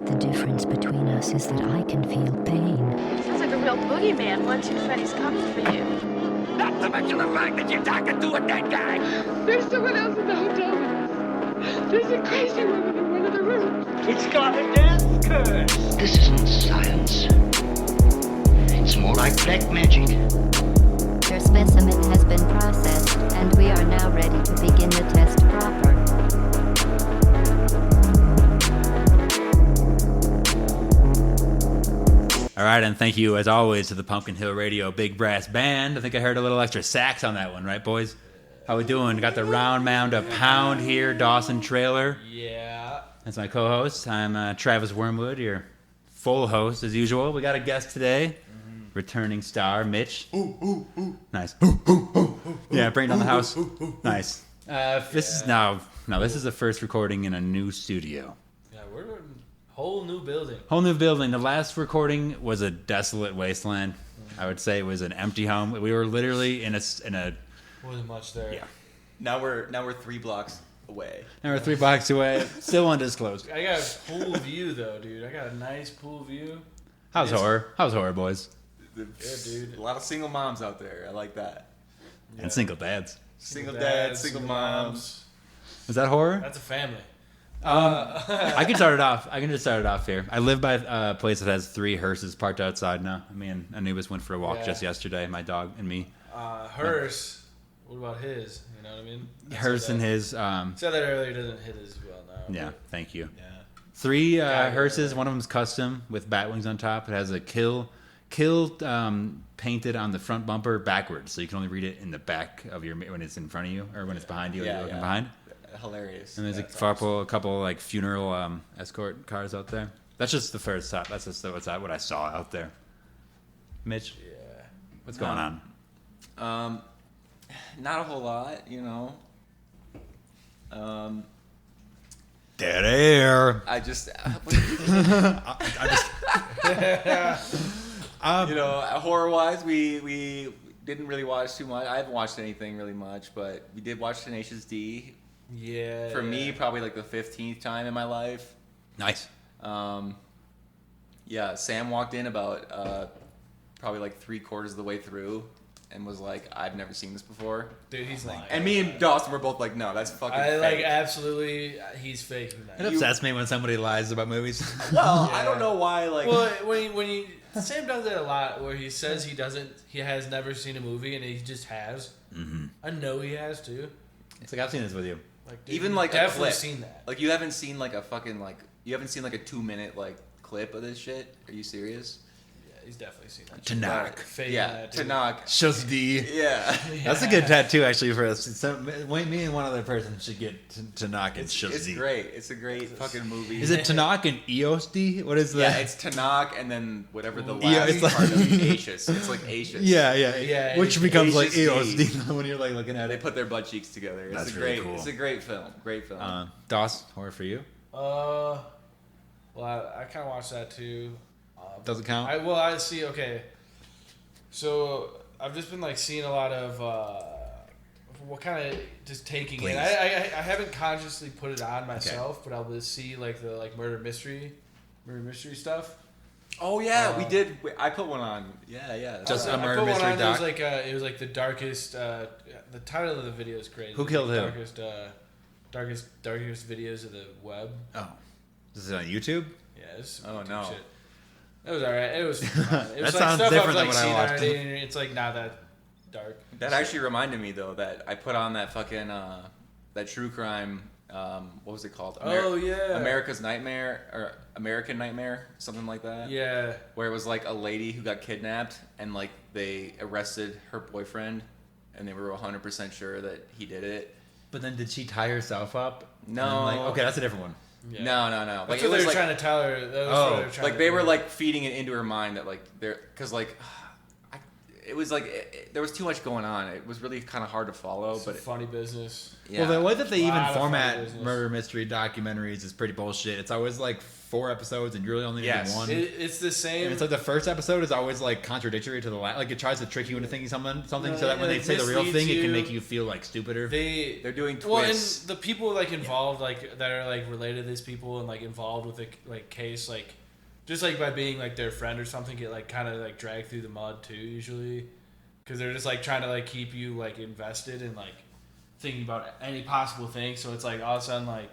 The difference between us is that I can feel pain. Sounds like a real boogeyman once Freddy's coming for you. Not to mention the fact that you're talking to a dead guy. There's someone else in the hotel with us. There's a crazy woman in one of the rooms. It's got a death curse. This isn't science. It's more like black magic. Your specimen has been processed, and we are now ready to begin the test proper. All right, and thank you, as always, to the Pumpkinhillradio Big Brass Band. I think I heard a little extra sax on that one, right, boys? How we doing? Got the round mound of Pound here, Dawson Trailer. Yeah. That's my co-host. I'm Travis Wormwood, your full host, as usual. We got a guest today, returning star, Mitch. Nice. Yeah, bring it down the house. Nice. This is the first recording in a new studio. Yeah, we're in a whole new building. Whole new building. The last recording was a desolate wasteland. I would say it was an empty home. We were literally in a Wasn't much there. Yeah. Now we're 3 blocks away. Now we're 3 blocks away. Still undisclosed. I got a pool view though, dude. I got a nice pool view. How's horror? How's horror, boys? Yeah, dude. A lot of single moms out there. I like that. Yeah. And single dads. Single dads, single moms. Is that horror? That's a family. I can start it off. I can just start it off here. I live by a place that has 3 hearses parked outside now. Me and Anubis went for a walk just yesterday. My dog and me. Hers. What about his? You know what I mean? Hers and his. Said that earlier. Doesn't hit as well now. Yeah. Thank you. Yeah. 3 hearses. One of them's custom with bat wings on top. It has a kill painted on the front bumper backwards, so you can only read it in the back of your when it's in front of you or when it's behind you. You're looking behind. Hilarious. And there's a couple like funeral escort cars out there. That's just the first stop. That's just what I saw out there. Mitch, what's going on? Not a whole lot, you know. Dead air. I just you know, horror-wise, we didn't really watch too much. I haven't watched anything really much, but we did watch Tenacious D. Yeah. For me, probably like the 15th time in my life. Nice. Yeah, Sam walked in about probably like 3/4 of the way through and was like, "I've never seen this before." Dude, he's lying. And me and Dawson were both like, "No, that's fucking fake." like absolutely. He's faking that. It upsets me when somebody lies about movies. Well, I don't know why. Like, Well, when Sam does that a lot, where he says he has never seen a movie, and he just has. Mm-hmm. I know he has too. It's like I've seen this with you. Like, dude, even like a definitely clip. seen that. Like, you haven't seen like a fucking like you haven't seen like a 2-minute like clip of this shit. Are you serious? Yeah, he's definitely seen that. Tanakh. Faking Yeah, that, dude. Tanakh. Shows D. Yeah. That's a good tattoo actually for us. Me and one other person should get Tanakh and Shows It's D. great. It's a great fucking movie. Is it Tanakh and Eos D? What is that? Yeah, it's Tanakh and then whatever the last it's like- part of Aetius. It's like Aetius. Yeah. Which becomes like Aetius Eos D when you're like looking at They it. put their butt cheeks together. It's That's a really great. cool. It's a great film. Great film. DOS, horror for you? Well, I kind of watched that too. Doesn't count? I see. Okay, so I've just been like seeing a lot of what kind of just taking Please. it. I haven't consciously put it on myself, but I'll just see like the murder mystery stuff. Oh yeah, we did. I put one on. Yeah. Just I a murder put one mystery on, doc? It was like the darkest. The title of the video is crazy. Who killed who? Darkest videos of the web. Oh. Is it on YouTube? Yeah. It's Oh, no. Shit. It was alright. It was fun. It was That sounds stuff different I've, than what I seen watched. already, and it's like not that dark. That actually reminded me though that I put on that fucking that true crime. What was it called? America's Nightmare or American Nightmare, something like that. Yeah. Where it was like a lady who got kidnapped and like they arrested her boyfriend, and they were 100% sure that he did it. But then did she tie herself up? No. Okay, that's a different one. Yeah. No. That's Like what it was they were like, trying to tell her. That was what they were trying like to they do. were like feeding it into her mind that like because like it was like there was too much going on. It was really kind of hard to follow. It's but funny business. yeah. Well, the way that they even Lot of funny format business. murder mystery documentaries is pretty bullshit. It's always like 4 episodes and you're really only in one. It's the same. And it's like the first episode is always like contradictory to the last. Like it tries to trick you into thinking something so that when they say the real thing, it can make you feel like stupider. They're doing twists. Well, and the people like involved, like that are like related to these people and like involved with the like case, like just like by being like their friend or something, get like kind of like dragged through the mud too usually, because they're just like trying to like keep you like invested in like thinking about any possible thing. So it's like all of a sudden like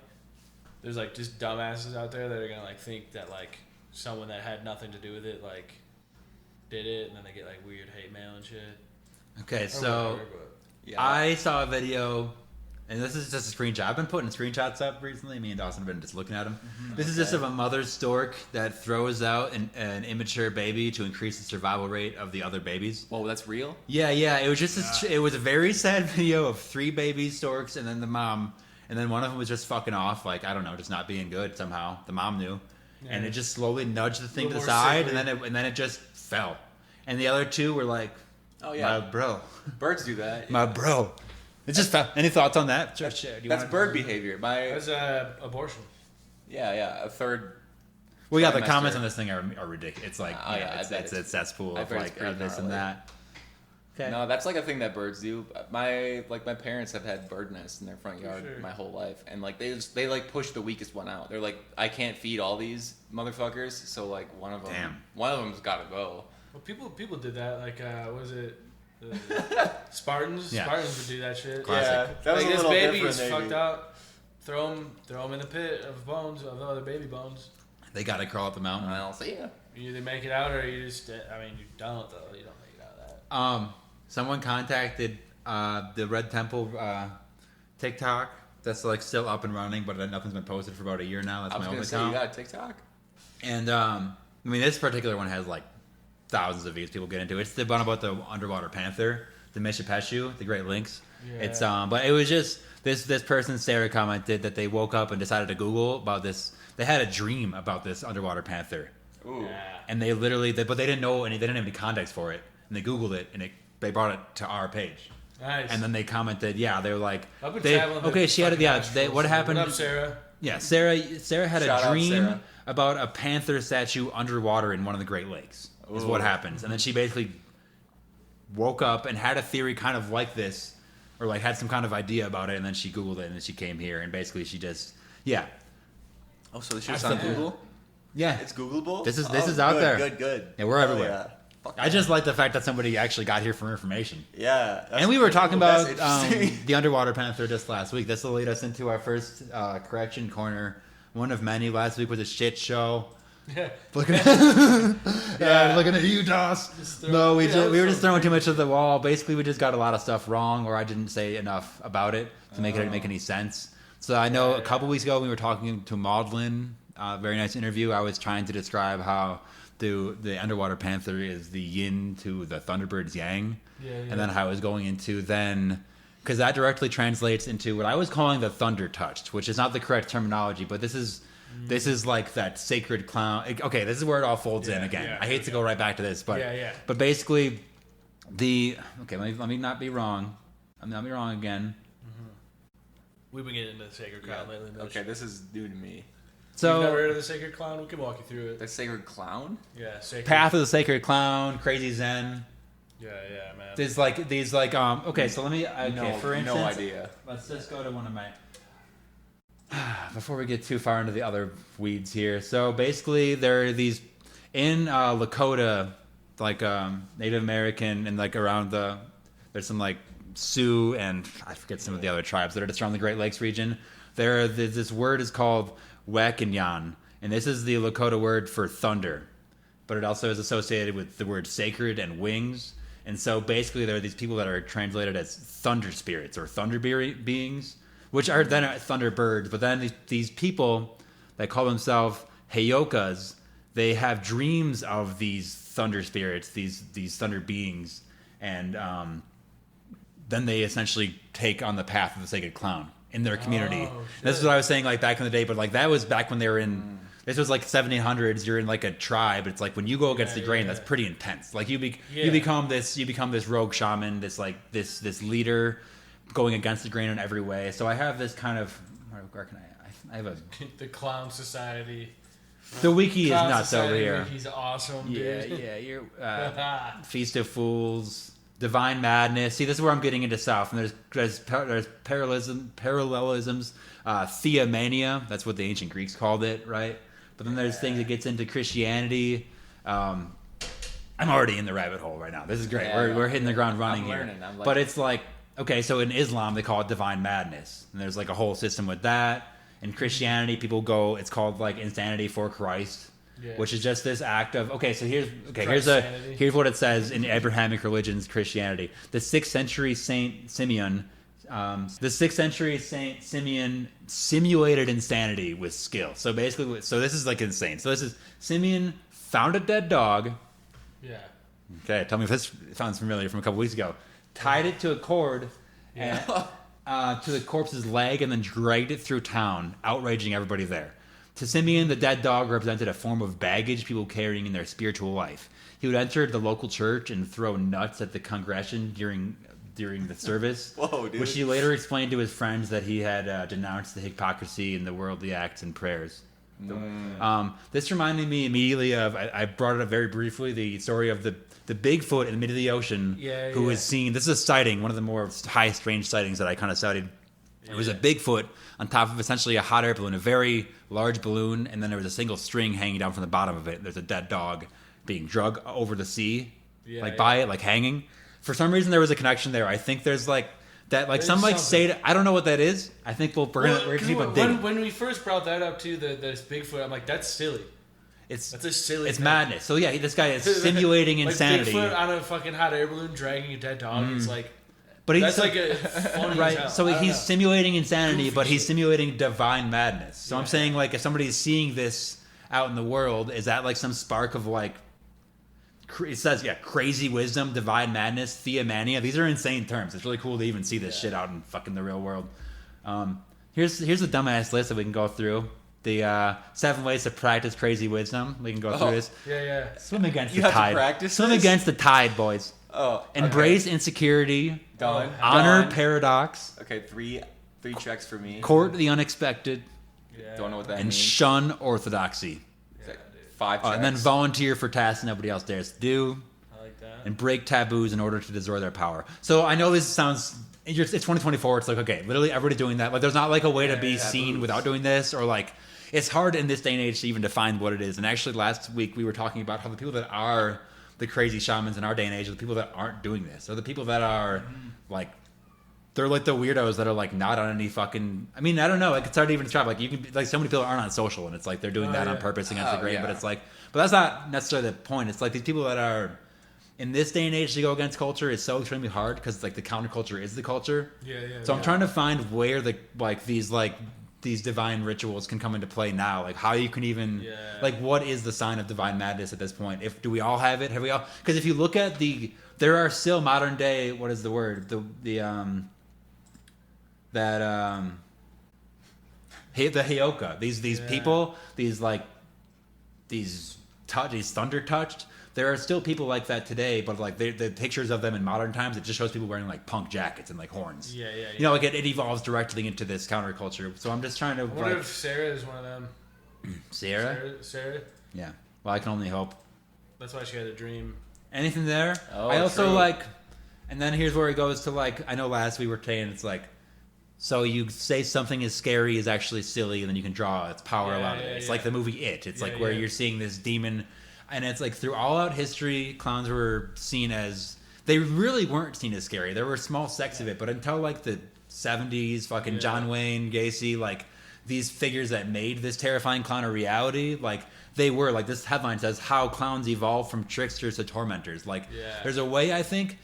there's like just dumbasses out there that are gonna like think that like someone that had nothing to do with it like did it, and then they get like weird hate mail and shit. Okay, so I saw a video, and this is just a screenshot. I've been putting screenshots up recently. Me and Dawson have been just looking at them. This is just of a mother stork that throws out an immature baby to increase the survival rate of the other babies. Whoa, that's real? Yeah. It was just it was a very sad video of 3 baby storks and then the mom, and then one of them was just fucking off, like I don't know, just not being good somehow. The mom knew, and it just slowly nudged the thing to the side, and then it just fell, and the other 2 were like, "Oh yeah, my bro." Birds do that. My bro. It just fell. Any thoughts on that? That's bird behavior. That's abortion. Yeah, a third. Well, yeah, the comments on this thing are ridiculous. It's like, it's a cesspool of like this and that. Okay. No, that's like a thing that birds do. My parents have had bird nests in their front yard my whole life, and like they like push the weakest one out. They're like, I can't feed all these motherfuckers, so like one of them's got to go. Well, people did that. Like, was it Spartans? Yeah. Spartans would do that shit. Classic. Yeah, that was like, a this little baby different. is fucked up. Throw him in the pit of bones, of other baby bones. They got to crawl up the mountain. I'll see ya. You either make it out or you just. I mean, you don't though. You don't make it out of that. Someone contacted the Red Temple TikTok. That's like still up and running, but nothing's been posted for about a year now. That's my only account. You got a TikTok? And I mean, this particular one has like thousands of views. People get into it. It's the one about the underwater panther, the Mishapeshu, the Great Lynx. Yeah. It's but it was just this person, Sarah, commented that they woke up and decided to Google about this. They had a dream about this underwater panther. Ooh. Yeah. And they literally, but they didn't know any. They didn't have any context for it. And they Googled it, and they brought it to our page. Nice. And then they commented, they were like, I've been traveling. Okay, she had what happened? What up, Sarah? Yeah, Sarah had Shout a out, dream Sarah. about a panther statue underwater in one of the Great Lakes. Is what happens. And then she basically woke up and had a theory kind of like this, or like had some kind of idea about it, and then she Googled it, and then she came here, and basically she just, Oh, so she was on Google? Yeah. It's Googleable? This is out there. Good. Yeah, we're everywhere. Yeah. I just like the fact that somebody actually got here for information. Yeah. And we were talking about the underwater panther just last week. This will lead us into our first correction corner. One of many. Last week was a shit show. Yeah. Looking at looking at you, Doss. No, we were just throwing too much at the wall. Basically, we just got a lot of stuff wrong, or I didn't say enough about it to make it make any sense. So I know a couple weeks ago we were talking to Maudlin. Very nice interview. I was trying to describe how the underwater panther is the yin to the thunderbird's yang, and then how I was going into because that directly translates into what I was calling the thunder touched, which is not the correct terminology, but this is like that sacred clown. Okay, this is where it all folds in again. I hate to go right back to this, but but basically let me not be wrong. I'm not be wrong again. We've been getting into the sacred clown lately. Okay, this is new to me. So, you've never heard of the sacred clown? We can walk you through it. The sacred clown? Yeah, sacred. Path of the Sacred Clown, Crazy Zen. Yeah, man. There's these okay, so let me for instance, no idea. Let's just go to one of my before we get too far into the other weeds here. So basically there are these in Lakota, like Native American, and like around there's some like Sioux and I forget some of the other tribes that are just around the Great Lakes region. This word is called Wakinyan, and this is the Lakota word for thunder, but it also is associated with the word sacred and wings. And so basically there are these people that are translated as thunder spirits or thunder beings, which are then thunderbirds. But then these people that call themselves Heyokas, they have dreams of these thunder spirits, these thunder beings, and then they essentially take on the path of the sacred clown in their community. This is what I was saying, like back in the day, but like that was back when they were in. This was like 1700s. You're in like a tribe. It's like when you go against the grain, that's pretty intense. Like you become this rogue shaman, this leader, going against the grain in every way. So I have this kind of where can I have a the clown society. The wiki is Cloud nuts over Society here. Wiki's awesome, Yeah, dude. yeah. You're Feast of Fools, Divine Madness. See, this is where I'm getting into stuff. And there's parallelisms. Theomania. That's what the ancient Greeks called it, right? But then there's things that gets into Christianity. I'm already in the rabbit hole right now. This is great. Yeah, We're hitting the ground running I'm here. learning. I'm like- But it's like, okay, so in Islam they call it Divine Madness, and there's like a whole system with that. In Christianity, people go, it's called like insanity for Christ, which is just this act of, okay, so here's what it says in Abrahamic religions, Christianity. The 6th century Saint Simeon simulated insanity with skill. So basically, so this is like insane. So this is Simeon found a dead dog. Yeah. Okay, tell me if this sounds familiar from a couple weeks ago. Tied it to a cord to the corpse's leg and then dragged it through town, outraging everybody there. To Simeon, the dead dog represented a form of baggage people carrying in their spiritual life. He would enter the local church and throw nuts at the congregation during the service, Whoa, dude. which he later explained to his friends that he had denounced the hypocrisy and the worldly acts and prayers. This reminded me immediately of, I brought it up very briefly, the story of the Bigfoot in the middle of the ocean who was seen. This is a sighting, one of the more high strange sightings that I kind of studied. It was a Bigfoot on top of essentially a hot air balloon, a very large balloon, and then there was a single string hanging down from the bottom of it. There's a dead dog being dragged over the sea, by it, like hanging. For some reason, there was a connection there. I think there's like that, like some like say. I don't know what that is. I think we're gonna keep on digging. When we first brought that up too, this Bigfoot, I'm like, that's silly. That's a silly. It's thing. madness. So yeah, this guy is simulating insanity. Bigfoot on a fucking hot air balloon dragging a dead dog. It's like, but he's that's like a funny right. as hell. So he's simulating insanity, Goofy but he's shit. simulating divine madness. So I'm saying, like, if somebody's seeing this out in the world, is that like some spark of like? It says, crazy wisdom, divine madness, theomania. These are insane terms. It's really cool to even see this shit out in fucking the real world. Here's a dumbass list that we can go through. The 7 ways to practice crazy wisdom. We can go through this. Yeah. Swim against You the have to tide. practice Swim this? against the tide, boys. Oh. Okay. Embrace insecurity. Done. Honor Done. paradox. Okay, three checks for me. Court the unexpected. Don't know what that And means. shun orthodoxy. Is that 5 checks. And then volunteer for tasks nobody else dares to do. I like that. And break taboos in order to destroy their power. So I know this sounds... It's 2024. It's like, okay, literally everybody doing that. Like, there's not like a way to be seen without doing this, or like... It's hard in this day and age to even define what it is. And actually last week we were talking about how the people that are the crazy shamans in our day and age are the people that aren't doing this. Or the people that are like... They're like the weirdos that are like not on any fucking... I mean, I don't know. Like, it's hard to even describe. Like, you can like so many people aren't on social, and it's like they're doing that on purpose against the grain. But it's like... But that's not necessarily the point. It's like these people that are... In this day and age, to go against culture is so extremely hard because like the counterculture is the culture. So I'm trying to find where these divine rituals can come into play now. Like how you can even like what is the sign of divine madness at this point? Do we all have it? Have we all? Because if you look at there are still modern day. What is the word? The Heyoka. These people. These thunder touched. There are still people like that today, but like the pictures of them in modern times, it just shows people wearing like punk jackets and like horns. You know, like it evolves directly into this counterculture. So I'm just trying to. What if Sarah is one of them? Sarah? Sarah? Yeah. Well, I can only hope. That's why she had a dream. Anything there? Oh, I also true. like, and then here's where it goes to like, I know last we were saying it's like, so you say something is scary is actually silly, and then you can draw its power out of it. It's like the movie It. It's like where you're seeing this demon. And it's like through all out history, clowns were seen as... They really weren't seen as scary. There were small sects of it. But until like the 70s, fucking John Wayne, Gacy, like these figures that made this terrifying clown a reality, like they were... Like this headline says, how clowns evolved from tricksters to tormentors. Like there's a way, I think,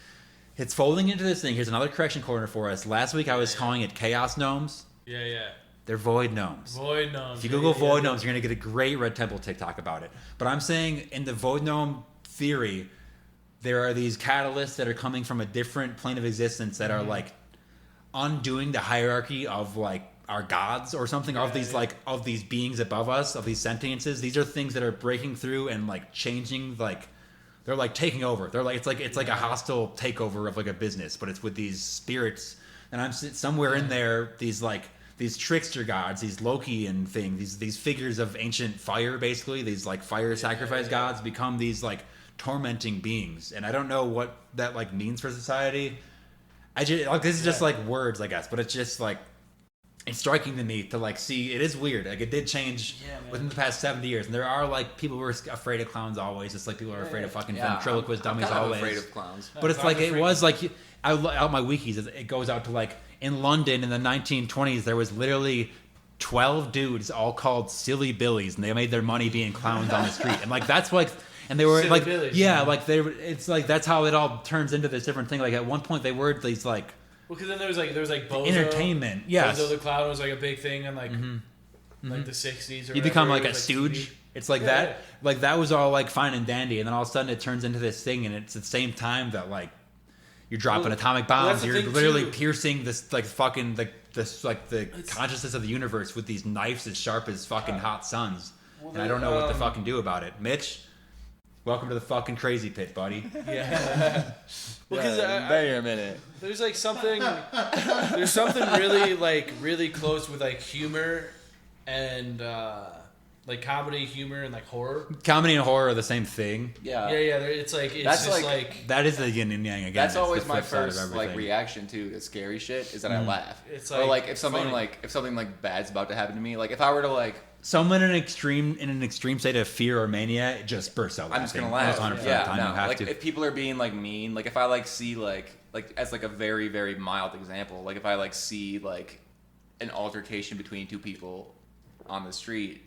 it's folding into this thing. Here's another correction corner for us. Last week I was calling it chaos gnomes. They're void gnomes. Void gnomes. If you Google void gnomes, you're going to get a great Red Temple TikTok about it. But I'm saying in the void gnome theory, there are these catalysts that are coming from a different plane of existence that are like undoing the hierarchy of like our gods or something, of these like of these beings above us, of these sentiences. These are things that are breaking through and like changing, like they're like taking over. They're like it's like a hostile takeover of like a business, but it's with these spirits. And I'm somewhere in there, these like these trickster gods, these Lokean things, these figures of ancient fire, basically, these like fire sacrifice gods become these like tormenting beings, and I don't know what that like means for society. I just like this is just like words, I guess, but it's just like it's striking to me to like see it is weird. Like it did change within the past 70 years, and there are like people who are afraid of clowns always, just like people are afraid of fucking ventriloquist dummies I'm always. afraid of clowns, but it's like it was like out my wikis, it goes out to like in London in the 1920s there was literally 12 dudes all called Silly Billies, and they made their money being clowns on the street, and like that's like. And they were Silly like, Billies, like it's like that's how it all turns into this different thing. Like at one point they were these like, well, because then there was like Bozo, entertainment. Yes, Bozo the Clown was like a big thing in like like the 60s. Or you become like it a was, stooge. TV. It's like that. Like that was all like fine and dandy, and then all of a sudden it turns into this thing, and it's at the same time that like you're dropping atomic bombs. that's the You're thing, literally too. piercing this like fucking the consciousness of the universe with these knives as sharp as fucking hot suns. And I don't know what to fucking do about it, Mitch. Welcome to the fucking crazy pit, buddy. Yeah. Well, because wait a minute. there's like something, there's something really close with like humor and like comedy, humor, and like horror. Comedy and horror are the same thing. Yeah. It's like it's That's just like- That is the yin and yang again. That's It's always the my flip side of first like everything. reaction to scary shit is that I laugh. It's or like like if something funny. like bad's about to happen to me, like if I were to like Someone in an extreme state of fear or mania just bursts out laughing. I'm just gonna laugh. 100% of the Yeah, time no. you have Like to. if people are being like mean, like if I like see like as like a very very mild example, like if I like see like an altercation between two people on the street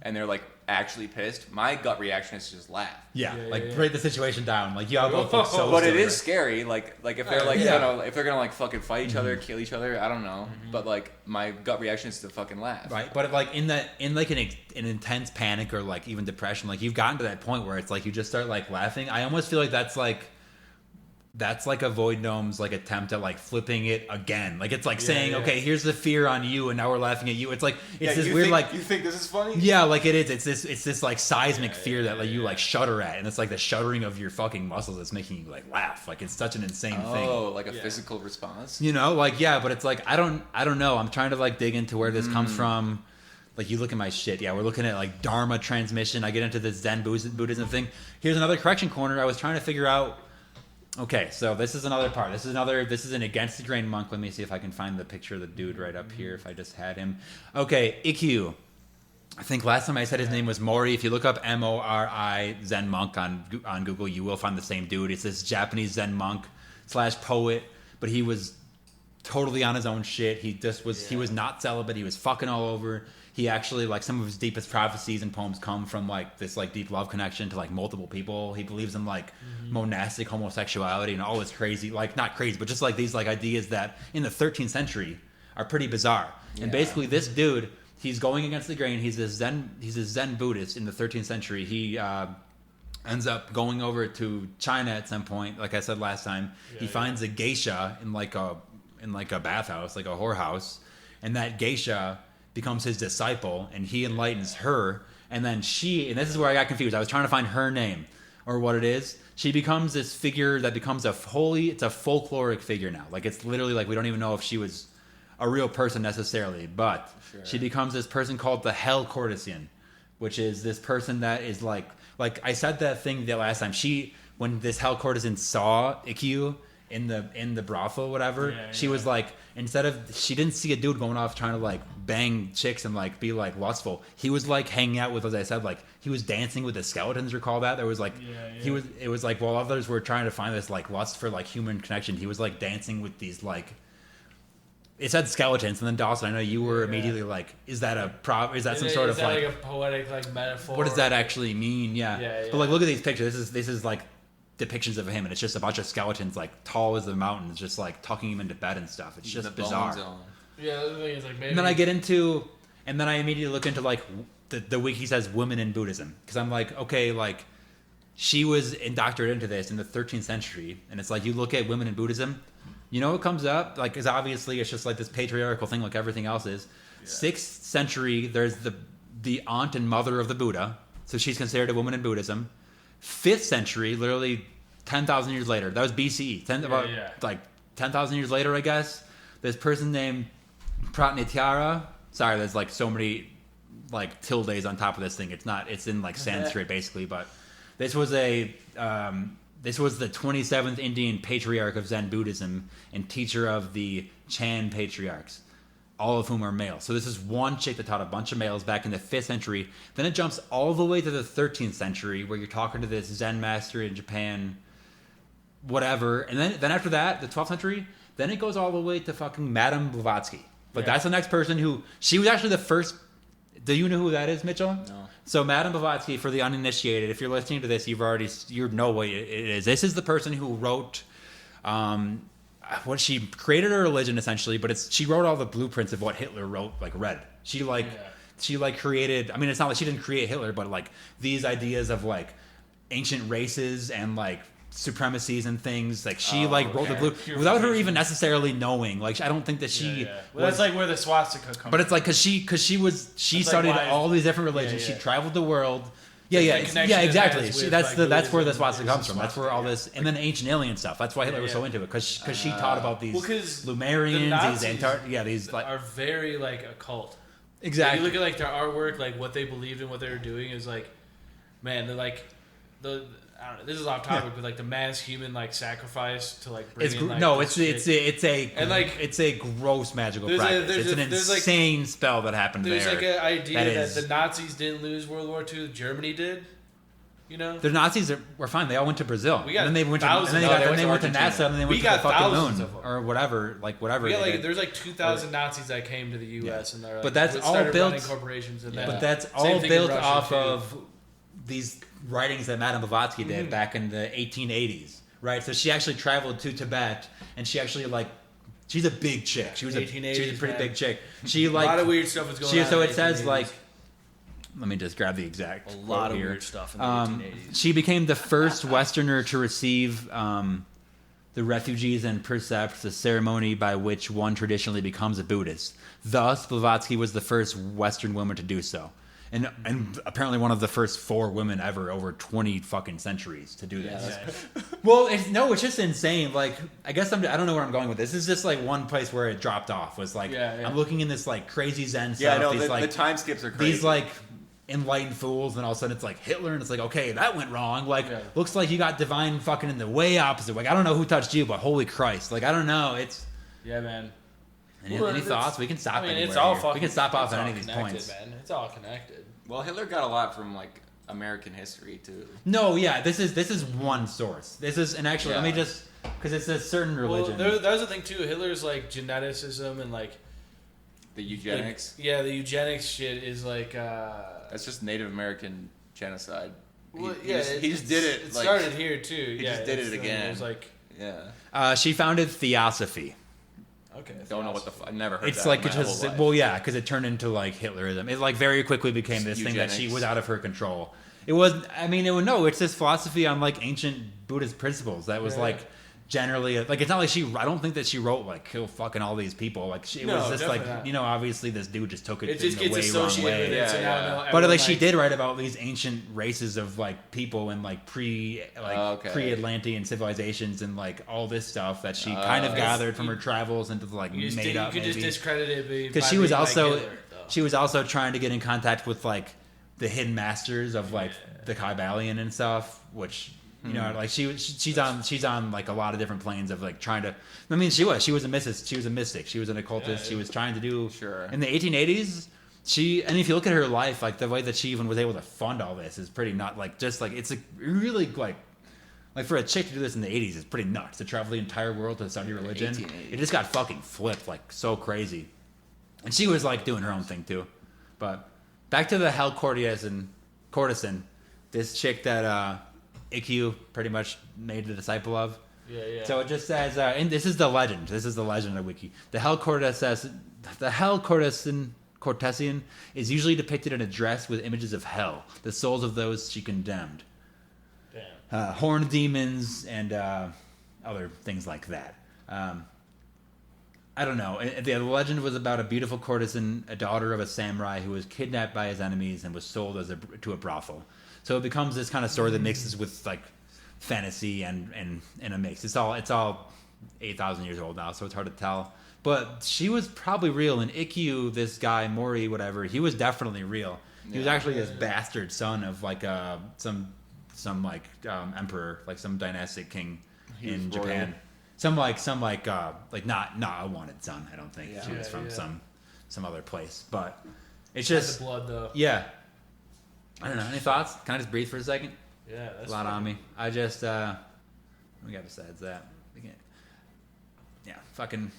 and they're like actually pissed, my gut reaction is to just laugh. Yeah, break the situation down. Like y'all both look so. But it silly. is scary. Like if they're like Yeah. if they're gonna like fucking fight each other, kill each other, I don't know. But like my gut reaction is to fucking laugh. Right, but like in like an intense panic or like even depression, like you've gotten to that point where it's like you just start like laughing. I almost feel like that's like a Void Gnome's like attempt at like flipping it again. Like it's like saying, okay, here's the fear on you, and now we're laughing at you. It's like it's this weird like you think this is funny? yeah, like it is. It's this like seismic fear that like you like shudder at, and it's like the shuddering of your fucking muscles that's making you like laugh. Like it's such an insane thing. Oh, like a physical response. You know, like yeah, but it's like I don't know. I'm trying to like dig into where this comes from. Like you look at my shit. Yeah, we're looking at like Dharma transmission. I get into this Zen Buddhism thing. Here's another correction corner. I was trying to figure out. Okay, so this is another part. This is an against the grain monk. Let me see if I can find the picture of the dude right up here. If I just had him. Okay, Ikkyu. I think last time I said his name was Mori. If you look up Mori Zen monk on Google, you will find the same dude. It's this Japanese Zen monk / poet, but he was totally on his own shit. He was not celibate. He was fucking all over. He actually, like, some of his deepest prophecies and poems come from like this like deep love connection to like multiple people. He believes in like monastic homosexuality and all this crazy, like not crazy, but just like these like ideas that in the 13th century are pretty bizarre. And basically this dude, he's going against the grain. He's a Zen Buddhist in the 13th century. He ends up going over to China at some point. Like I said last time, he finds a geisha in like a bathhouse, like a whorehouse, and that geisha becomes his disciple, and he enlightens her, and then and this is where I got confused. I was trying to find her name or what it is. She becomes this figure that becomes it's a folkloric figure now. Like it's literally like we don't even know if she was a real person necessarily, but she becomes this person called the Hell Courtesan, which is this person that is like I said that thing the last time. When this Hell Courtesan saw Ikkyu in the brothel, whatever, she was like, she didn't see a dude going off trying to like bang chicks and like be like lustful. He was like hanging out with, as I said, like he was dancing with the skeletons. Recall that? There was like it was like while others were trying to find this like lust for like human connection, he was like dancing with these like, it said skeletons. And then Dawson, I know you were immediately like, is that some sort of like a poetic like metaphor? What does that actually mean? Yeah. But like look at these pictures. This is like depictions of him, and it's just a bunch of skeletons like tall as the mountains, just like tucking him into bed and stuff. It's just bizarre. Yeah, the thing is like maybe. And then I immediately look into like the wiki says women in Buddhism, because I'm like, okay, like she was indoctrinated into this in the 13th century, and it's like you look at women in Buddhism, you know what comes up? Like, because obviously it's just like this patriarchal thing, like everything else is. 6th century, there's the aunt and mother of the Buddha, so she's considered a woman in Buddhism. 5th century, literally 10,000 years later. That was BCE. About like 10,000 years later, I guess. This person named Pratnyatara. Sorry, there's like so many like tildes on top of this thing. It's in like Sanskrit basically, but this was the 27th Indian patriarch of Zen Buddhism and teacher of the Chan patriarchs, all of whom are male. So this is one chick that taught a bunch of males back in the 5th century. Then it jumps all the way to the 13th century where you're talking to this Zen master in Japan, whatever. And then after that, the 12th century, then it goes all the way to fucking Madame Blavatsky. Like that's the next person who, she was actually the first. Do you know who that is, Mitchell? No. So Madame Blavatsky, for the uninitiated, if you're listening to this, you know what it is. This is the person who wrote, she created a religion essentially, but she wrote all the blueprints of what Hitler read. She created. I mean, it's not like she didn't create Hitler, but like these ideas of like ancient races and like supremacies and things. Like she wrote the blue without her even necessarily knowing. Like I don't think that she. Well, that's like where the swastika comes. But it's like because she studied all these different religions. She traveled the world. Exactly. That's where the swastika comes from. That's where all this, and then ancient alien stuff. That's why Hitler was so into it because she taught about these Lumerians, these are very like occult. Exactly. Like, you look at like their artwork, like what they believed and what they were doing is like, man, they're like I don't know, this is off topic, but like the mass human like sacrifice to like bring in like it's a gross magical practice. It's an insane spell that happened there. There's like an idea that the Nazis didn't lose World War II, Germany did. You know, the Nazis were fine. They all went to Brazil. We got and then they went to NASA, and then they went to the fucking moon or whatever. There's like 2,000 Nazis that came to the U.S. and they're like, but that's all built. Corporations and but that's all built off of these writings that Madame Blavatsky did back in the 1880s, right? So she actually traveled to Tibet, and she actually she's a big chick. She was a pretty big chick. She like a lot of weird stuff was going on. So it says like, let me just grab the exact. A lot of weird stuff in the 1880s. She became the first Westerner to receive the refugees and precepts, the ceremony by which one traditionally becomes a Buddhist. Thus, Blavatsky was the first Western woman to do so. And apparently one of the first 4 women ever over 20 fucking centuries to do this. Yeah. Well, it's just insane. Like, I guess I don't know where I'm going with this. This is just like one place where it dropped off. Was like, I'm looking in this like crazy Zen stuff. Yeah, no, the time skips are crazy. These like enlightened fools, and all of a sudden it's like Hitler, and it's like, okay, that went wrong. Like, looks like you got divine fucking in the way opposite. Like, I don't know who touched you, but holy Christ. Like, I don't know. It's... Yeah, man. Any thoughts? We can stop anywhere. It's all we can stop off at any of these points. Man. It's all connected. Well, Hitler got a lot from like American history too. No, yeah, this is one source. This is, and actually, let me just, because it's a certain religion. Well, there's the thing too. Hitler's like geneticism and like the eugenics. Like, the eugenics shit is like. That's just Native American genocide. Well, he just did it. It started here too. He just did it again. It was like. Yeah. She founded Theosophy. Okay. Don't know what I never heard. It's like it just because it turned into like Hitlerism. It like very quickly became this thing that she was out of her control. It was. I mean, it's this philosophy on like ancient Buddhist principles that was like generally like it's not like I don't think that she wrote like kill fucking all these people. Like it was just like not. Obviously this dude just took it. It just gets associated with it. Yeah. But like she did write about these ancient races of like people and like pre-Atlantean civilizations and like all this stuff that she kind of gathered from her travels into like made up. You could just discredit it because she was also trying to get in contact with like the hidden masters of like the Kybalion and stuff, which. You know, like she's on like a lot of different planes of like trying to. I mean, she was a mystic. She was an occultist. She was trying to do in the 1880s. And if you look at her life, like the way that she even was able to fund all this is pretty not like just like it's a really like for a chick to do this in the 80s is pretty nuts to travel the entire world to study religion. It just got fucking flipped like so crazy, and she was like doing her own thing too. But back to the hell courtesan, this chick that. Ikkyu pretty much made a disciple of. Yeah. So it just says, and this is the legend. This is the legend of Wiki. The hell courtesan is usually depicted in a dress with images of hell, the souls of those she condemned. Damn. Horned demons and other things like that. I don't know. The legend was about a beautiful courtesan, a daughter of a samurai who was kidnapped by his enemies and was sold to a brothel. So it becomes this kind of story that mixes with like fantasy and a mix. It's all 8,000 years old now, so it's hard to tell. but she was probably real. And Ikkyu, this guy Mori, whatever, he was definitely real. He was actually this bastard son of like some emperor, like some dynastic king in Japan. Some not a wanted son. I don't think she was from some other place. But it's just the blood though. Yeah. I don't know. Any thoughts? Can I just breathe for a second? Yeah, that's a lot on me. I just what we got besides that? Fucking.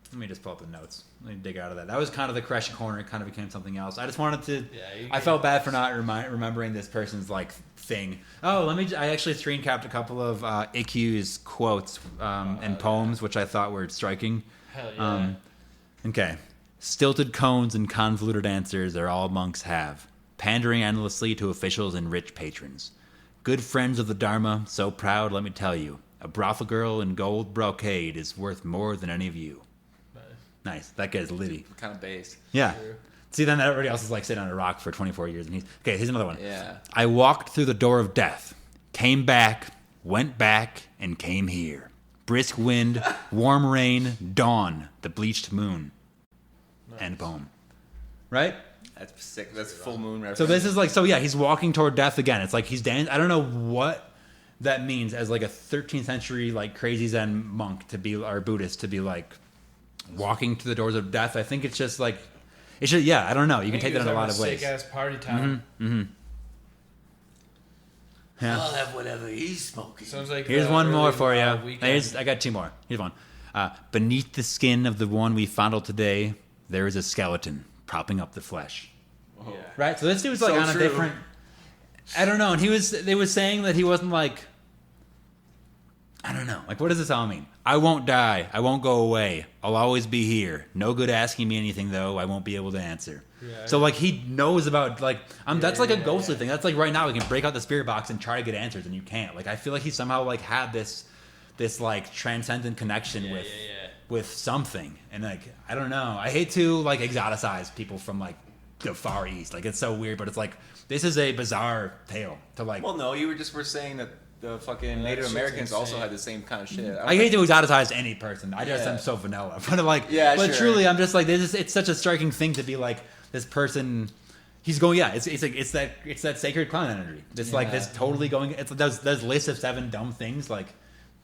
Let me just pull up the notes. Let me dig out of that. That was kind of the crash corner. It kind of became something else. I just wanted to. I felt bad for not remembering this person's like thing. Oh, I actually screen capped a couple of Ikkyu's quotes and poems, which I thought were striking. Hell yeah. Okay. Stilted cones and convoluted answers are all monks have, pandering endlessly to officials and rich patrons. Good friends of the Dharma, so proud, let me tell you, a brothel girl in gold brocade is worth more than any of you. Nice. That guy's litty. Kind of base. Yeah. Sure. See, then everybody else is like sitting on a rock for 24 years. And here's another one. Yeah. I walked through the door of death, came back, went back, and came here. Brisk wind, warm rain, dawn, the bleached moon. Nice. End poem. Right? That's sick. That's full moon reference. So this is like, he's walking toward death again. It's like he's dancing. I don't know what that means as like a 13th century like crazy Zen monk to be, or Buddhist to be like, walking to the doors of death. I think it's just like it should. Yeah, I don't know. You can take that in a lot of ways. Sick ass party time. Yeah. I'll have whatever he's smoking. Sounds like here's one more for you. I got two more. Here's one. Beneath the skin of the one we fondled today, there is a skeleton propping up the flesh. Yeah. Right. So this dude was like on a different. I don't know. And they was saying that he wasn't like. I don't know. Like, what does this all mean? I won't die. I won't go away. I'll always be here. No good asking me anything, though. I won't be able to answer. Yeah, so, like, he knows about, like, that's like a ghostly thing. That's like right now we can break out the spirit box and try to get answers, and you can't. Like, I feel like he somehow, like, had this like, transcendent connection with something. And, like, I don't know. I hate to, like, exoticize people from, like, the Far East. Like, it's so weird, but it's like, this is a bizarre tale to, like... Well, no, you were saying that the fucking Native Americans also had the same kind of shit. I hate to exoticize any person. I just am so vanilla. But like, but truly, I'm just like, it's such a striking thing to be like this person. He's going, it's that sacred clown energy. It's like this totally going. It's those lists of 7 dumb things. Like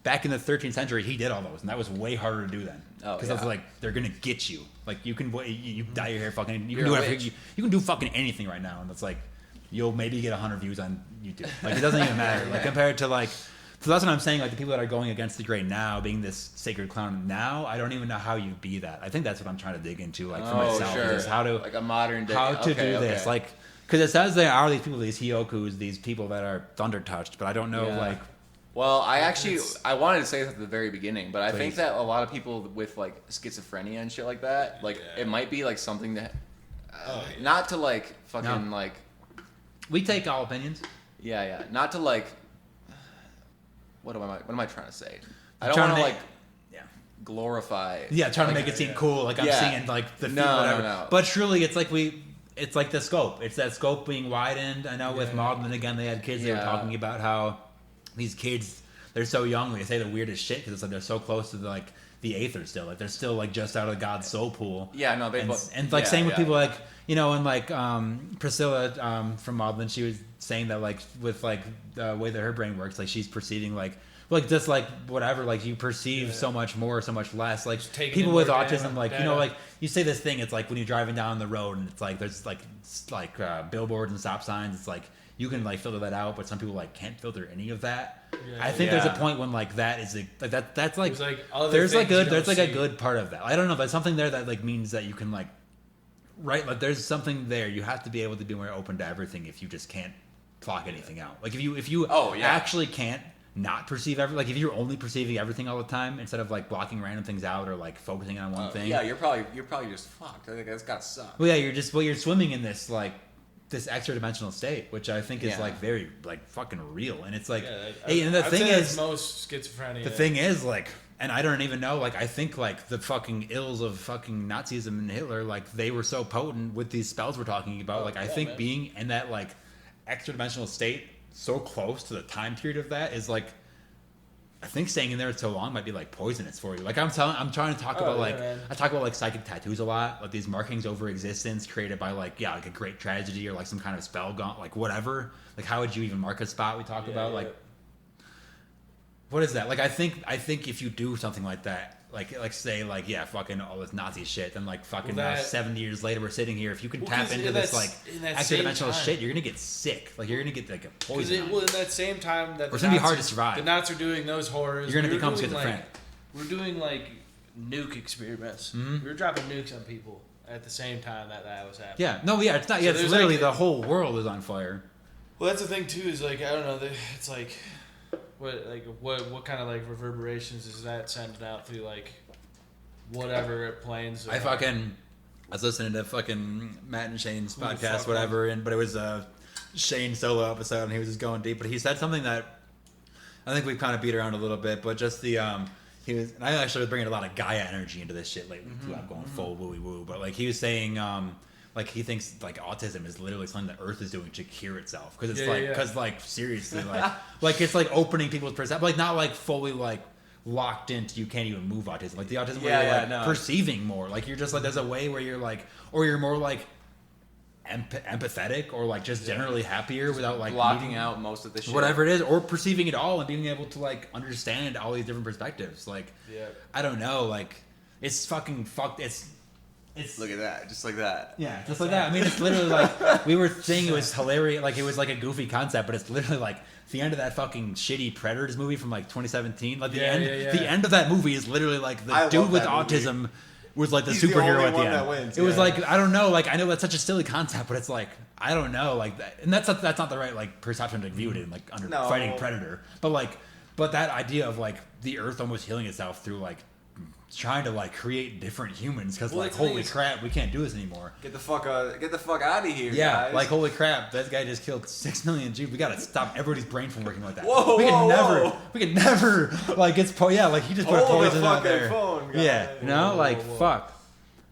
back in the 13th century, he did all those, and that was way harder to do then. Because I was like, they're gonna get you. Like you dye your hair, fucking. You can do everything. You can do fucking anything right now, and it's like. You'll maybe get 100 views on YouTube. Like, it doesn't even matter. Like, compared to, like... So that's what I'm saying. Like, the people that are going against the grain now, being this sacred clown now, I don't even know how you be that. I think that's what I'm trying to dig into, like, for myself. Sure. Is how to... Like, a modern day... How to do this. Like, because it says there are these people, these hyokus, these people that are thunder-touched, but I don't know, like... Well, I wanted to say this at the very beginning, but I think that a lot of people with, like, schizophrenia and shit like that, like, it might be, like, something that... Not to, like, fucking, like... We take all opinions. Yeah. Not to like. What am I trying to say? I don't want to like. Glorify. Yeah, trying to make it seem cool. Like I'm seeing like the whatever. No. But truly, it's like it's like the scope. It's that scope being widened. I know with Maudlin again, they had kids. They were talking about how these kids they're so young. They say the weirdest shit because it's like they're so close to the aether still. Like they're still like just out of God's soul pool. Yeah, no, and like same with people like. You know, and like Priscilla from Maudlin, she was saying that like with like the way that her brain works, like she's perceiving like just like whatever, like you perceive so much more, so much less. Like people with autism, like you know, like you say this thing, it's like when you're driving down the road and it's like there's like billboards and stop signs. It's like you can like filter that out, but some people like can't filter any of that. I think there's a point when like that is like that's like there's like a good part of that. I don't know, but something there that like means that you can like. Right, like there's something there. You have to be able to be more open to everything if you just can't block anything out. Like if you actually can't not perceive like if you're only perceiving everything all the time instead of like blocking random things out or like focusing on one thing. Yeah, you're probably just fucked. I think that's gotta suck. Well, yeah, you're swimming in this like this extra dimensional state, which I think is like very like fucking real, and it's like, and the thing is, most schizophrenia. The thing is like. And I don't even know, like, I think, like, the fucking ills of fucking Nazism and Hitler, like, they were so potent with these spells we're talking about. Like, I think being in that, like, extra-dimensional state so close to the time period of that is, like, I think staying in there so long might be like poisonous for you. Like I'm trying to talk about like man. I talk about like psychic tattoos a lot, like these markings over existence created by like a great tragedy or like some kind of spell gone, like whatever. Like how would you even mark a spot? We talk about like what is that? Like I think if you do something like that, like say like fucking all this Nazi shit, then like fucking 70 years later we're sitting here. If you can tap into this like extra dimensional shit, you're gonna get sick. Like you're gonna get like a poison. Well, in that same time that it's gonna be hard to survive. The Nazis are doing those horrors. You're gonna become schizophrenic. We're doing like nuke experiments. We were dropping nukes on people at the same time that was happening. Yeah, no, yeah, it's not. Yeah, it's literally the whole world is on fire. Well, that's the thing too. Is like I don't know. It's like what kind of like reverberations is that sending out through like whatever planes? I was listening to fucking Matt and Shane's podcast, whatever, but it was a Shane solo episode, and he was just going deep. But he said something that I think we've kind of beat around a little bit, but just the he was. And I actually was bringing a lot of Gaia energy into this shit lately. I'm going full wooey woo, but like he was saying. Like he thinks like autism is literally something the Earth is doing to cure itself because it's because like seriously like it's like opening people's perception, like not like fully like locked into you can't even move autism, like the autism where you're like perceiving more, like you're just like there's a way where you're like or you're more like empathetic or like just generally happier without like blocking out most of the shit, whatever it is, or perceiving it all and being able to like understand all these different perspectives. Like I don't know, like it's fucking fucked. It's look at that, just like that. Yeah, just like that. I mean, it's literally like we were saying it was hilarious, like it was like a goofy concept, but it's literally like the end of that fucking shitty Predators movie from like 2017. Like the end of that movie is literally like the dude with autism was like the superhero at the end. Wins, it was like I don't know, like I know that's such a silly concept, but it's like I don't know, like that, and that's not the right like perception to view it in, like under fighting Predator, but that idea of like the Earth almost healing itself through like trying to like create different humans because like holy crap we can't do this anymore, get the fuck out of here, guys. Like holy crap that guy just killed 6 million Jews, we gotta stop everybody's brain from working like that. We could never like it's like he just put a poison out there. Phone, like fuck.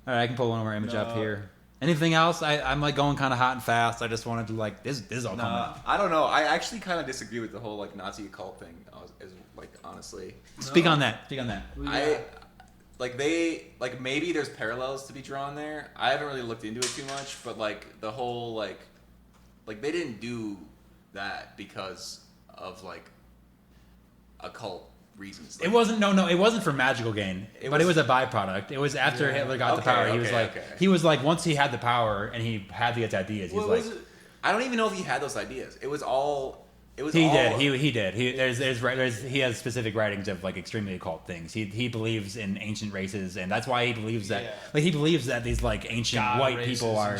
All right, I can pull one more image up here. Anything else? I'm like going kind of hot and fast. I just wanted to like this is all coming. I don't know, I actually kind of disagree with the whole like Nazi occult thing, like honestly. Speak on that. Like maybe there's parallels to be drawn there. I haven't really looked into it too much, but like the whole like they didn't do that because of like occult reasons. Like, it wasn't for magical gain, it was a byproduct. It was after Hitler got the power. He was like once he had the power and he had these ideas. I don't even know if he had those ideas. He did. He has specific writings of like extremely occult things. He believes in ancient races, and that's why he believes that. Like he believes that these like ancient white people are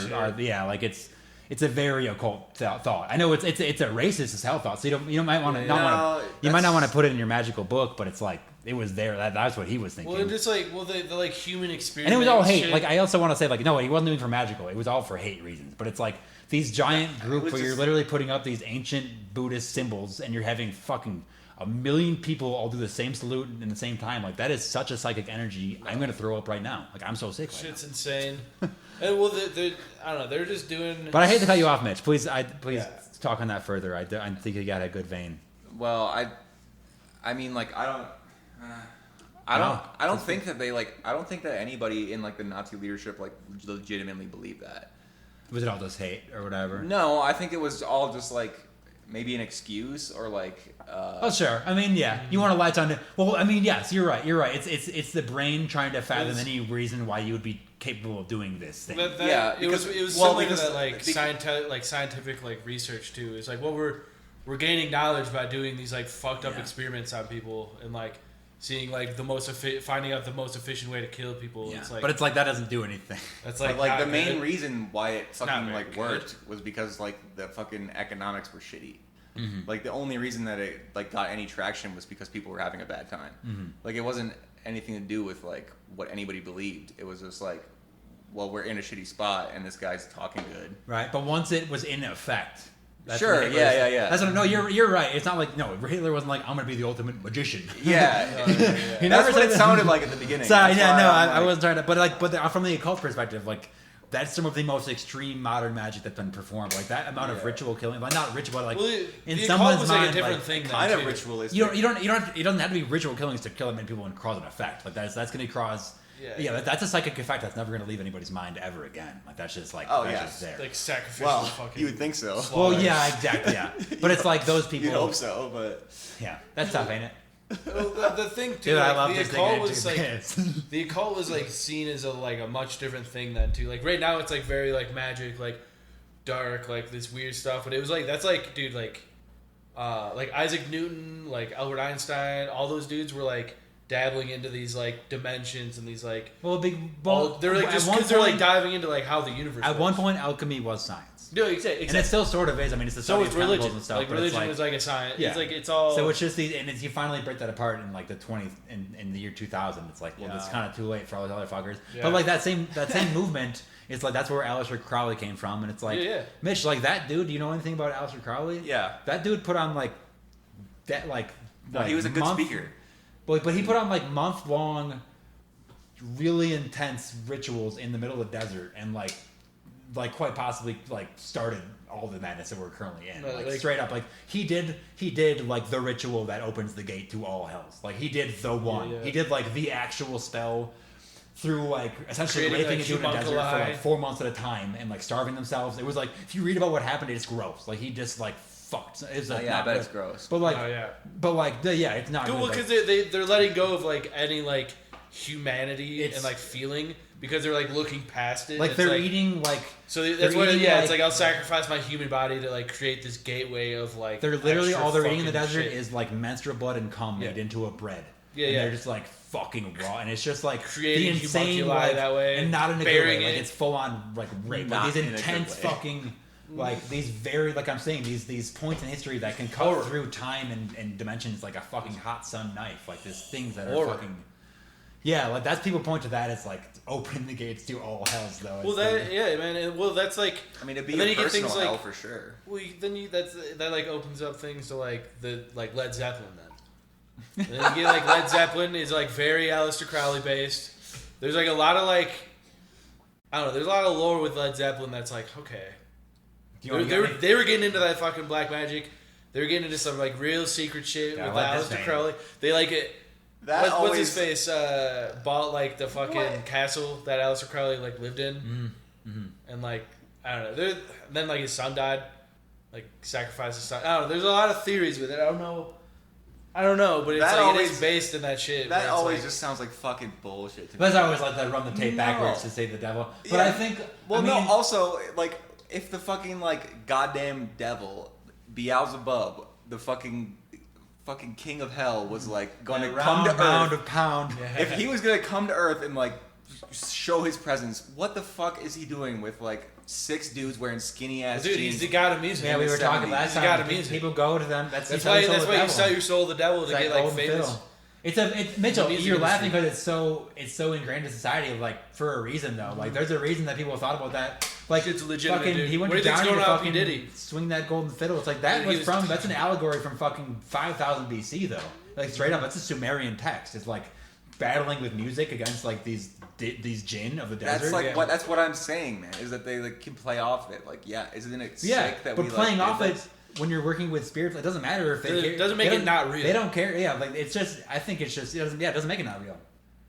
like it's a very occult thought. I know it's a racist as hell thought. So you might not want to put it in your magical book, but it's like it was there. That's what he was thinking. Well, just like the like human experience, and it was all hate. Like I also want to say like no, he wasn't doing it for magical. It was all for hate reasons. But it's like these giant group where you're literally putting up these ancient Buddhist symbols and you're having fucking 1 million people all do the same salute in the same time. Like that is such a psychic energy. I'm gonna throw up right now. Like I'm so sick. Shit's insane. And well, I don't know. They're just doing. But I hate to cut you off, Mitch. Please talk on that further. I think you got a good vein. Well, I mean, like I don't think that I don't think that anybody in like the Nazi leadership like legitimately believed that. Was it all just hate or whatever? No, I think it was all just like maybe an excuse or like. Oh sure. I mean, yeah. You want to latch on to. Well, I mean, yes. You're right. It's the brain trying to fathom any reason why you would be capable of doing this thing. It was similar to that like scientific like research too. It's like we're gaining knowledge by doing these like fucked up experiments on people and like seeing like finding out the most efficient way to kill people. Yeah. It's like, but it's like that doesn't do anything. That's like the main reason why it fucking like worked was because like the fucking economics were shitty. Mm-hmm. Like the only reason that it like got any traction was because people were having a bad time. Mm-hmm. Like it wasn't anything to do with like what anybody believed. It was just like, well, we're in a shitty spot and this guy's talking good. Right, but once it was in effect. Sure, yeah. That's what, no, you're right. It's not like Hitler wasn't like I'm gonna be the ultimate magician. Yeah, that's what it sounded like at the beginning. Sorry, I wasn't trying to, but from the occult perspective, like that's some of the most extreme modern magic that's been performed. Like that amount of ritual killing, like not ritual, but like in the someone's occult was mind, like a different like, thing. Kind then, of too. ritualistic. it doesn't have to be ritual killings to kill that many people and cause an effect. Like that's going to cause. Yeah, that's a psychic effect that's never going to leave anybody's mind ever again. Like that's just like just there. Like sacrificial. Well, fucking you would think so. slaughter. Well, yeah, exactly, yeah. But it's like those people. You'd hope so, but Yeah, that's tough, ain't it? Well, the thing too, Dude, I like, love the this occult thing. was like the occult was like seen as a much different thing then too. Like right now, it's like very like magic, like dark, like this weird stuff. But it was like that's like dude, like Isaac Newton, like Albert Einstein, all those dudes were like dabbling into these like dimensions and these like Well, they're like just because they're like diving into like how the universe. At works. one point, alchemy was science. No, exactly. And it still sort of is. I mean, it's the So study is of chemicals religion. and stuff. Like but religion it's was like a science. Yeah. It's like it's all. So it's just these, and you finally break that apart in like the 20th in the year 2000. It's like, well, it's kind of too late for all those other fuckers. Yeah. But like that same movement, it's like that's where Aleister Crowley came from, and it's like, Mitch, like that dude. Do you know anything about Aleister Crowley? Yeah. That dude put on like that he was a good speaker. But he put on like month-long, really intense rituals in the middle of the desert, and like quite possibly like started all the madness that we're currently in. Like straight up, like he did like the ritual that opens the gate to all hells. Like he did the one. Yeah. He did like the actual spell through like essentially Creating, raping like, a dude in a desert for homunculi. like 4 months at a time and like starving themselves. It was like if you read about what happened, it's gross. Like he just like fucked. It's like, Yeah, I not bet good. it's gross. But like, Oh, yeah. but like, it's not. Well, good. because Like, they're letting go of like any like humanity It's- and like feeling because they're like looking past it. like It's, they're eating like. So that's they're what. eating, Yeah, it's like I'll sacrifice my human body to like create this gateway of like. They're literally extra all they're eating in the fucking desert shit. is like menstrual blood and cum made into a bread. Yeah, and yeah. They're just like fucking raw, and it's just like Creating the insane homunculi like, that way, and not in a good burying way. Like it. it's full on like rape. Not Like these in a good intense way. fucking like these very like I'm saying these points in history that can cut Horror. through time and dimensions like a fucking hot sun knife. Like these things that are Horror. fucking. Yeah, like that's people point to that as like opening the gates to all hells though. Well, man. Well, that's like. I mean, it'd be and then a you get personal things like- hell for sure. Well, that like opens up things to like the like Led Zeppelin then. And then you get like Led Zeppelin is like very Aleister Crowley based. There's like a lot of like I don't know. There's a lot of lore with Led Zeppelin that's like okay. They were getting into that fucking black magic. They were getting into some like real secret shit Yeah, with I like this Aleister name. Crowley. They like it. That What's his always- face? Bought like the fucking castle that Aleister Crowley like lived in, and like I don't know. Then like his son died, like sacrificed his son. I don't know. There's a lot of theories with it. I don't know, but it's That like always- it is based in that shit. That where it's always like, just sounds like fucking bullshit to me. That's always like that run the tape No. backwards to save the devil. But Yeah. I think Well, I mean, no. Also, like, if the fucking like goddamn devil, Beelzebub, the fucking king of hell, was like going to come to round Earth. of pound. If he was gonna come to Earth and like show his presence, what the fuck is he doing with like 6 dudes wearing skinny ass dude, jeans? he's the god of music. Yeah, we were talking 70s. last He's time. got a music. People go to them. That's That's why you devil. sell your soul to the devil to It's get like old famous. Phil. It's Mitchell. music You're industry. laughing because it's so ingrained in society. Like for a reason though. Like there's a reason that people thought about that. Like Shit's legitimate, fucking, dude. he went What to do you think's Downey to going on with P. fucking Diddy? swing that golden fiddle. It's like that He was was- from. That's an allegory from fucking 5000 BC though. Like straight up, that's a Sumerian text. It's like battling with music against like these jinn of the desert. That's like Yeah. that's what I'm saying, man. Is that they like can play off it? Like, yeah, isn't it Yeah, sick that but we playing like, off did it when you're working with spirits, it doesn't matter if they It care. doesn't make They it don't- not real. They don't care. Yeah, like it's just. I think it's just. It doesn't make it not real.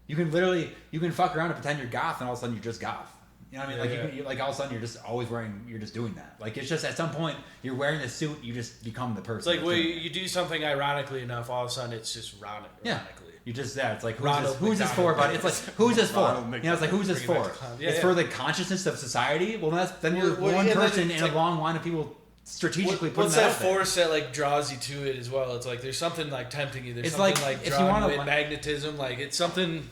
You can literally fuck around and pretend you're goth, and all of a sudden you're just goth. You know what I mean? Yeah, like you like all of a sudden you're just always wearing. You're just doing that. Like it's just at some point you're wearing the suit, you just become the person. It's like that's when doing it. you do something ironically enough, all of a sudden it's just ironically. You just it's like Ronald who's this for, McDonald. buddy? It's like who's this for? Ronald You know, it's like who's this Bring it for? back to clown. Yeah, It's yeah. for the consciousness of society. Well, then you're Well, one yeah, then person it's in like- a long line of people strategically putting What's that that out there. force that like draws you to it as well? It's like there's something like tempting you. There's It's something like, like if you drawing wanna you in, la- magnetism. Like it's something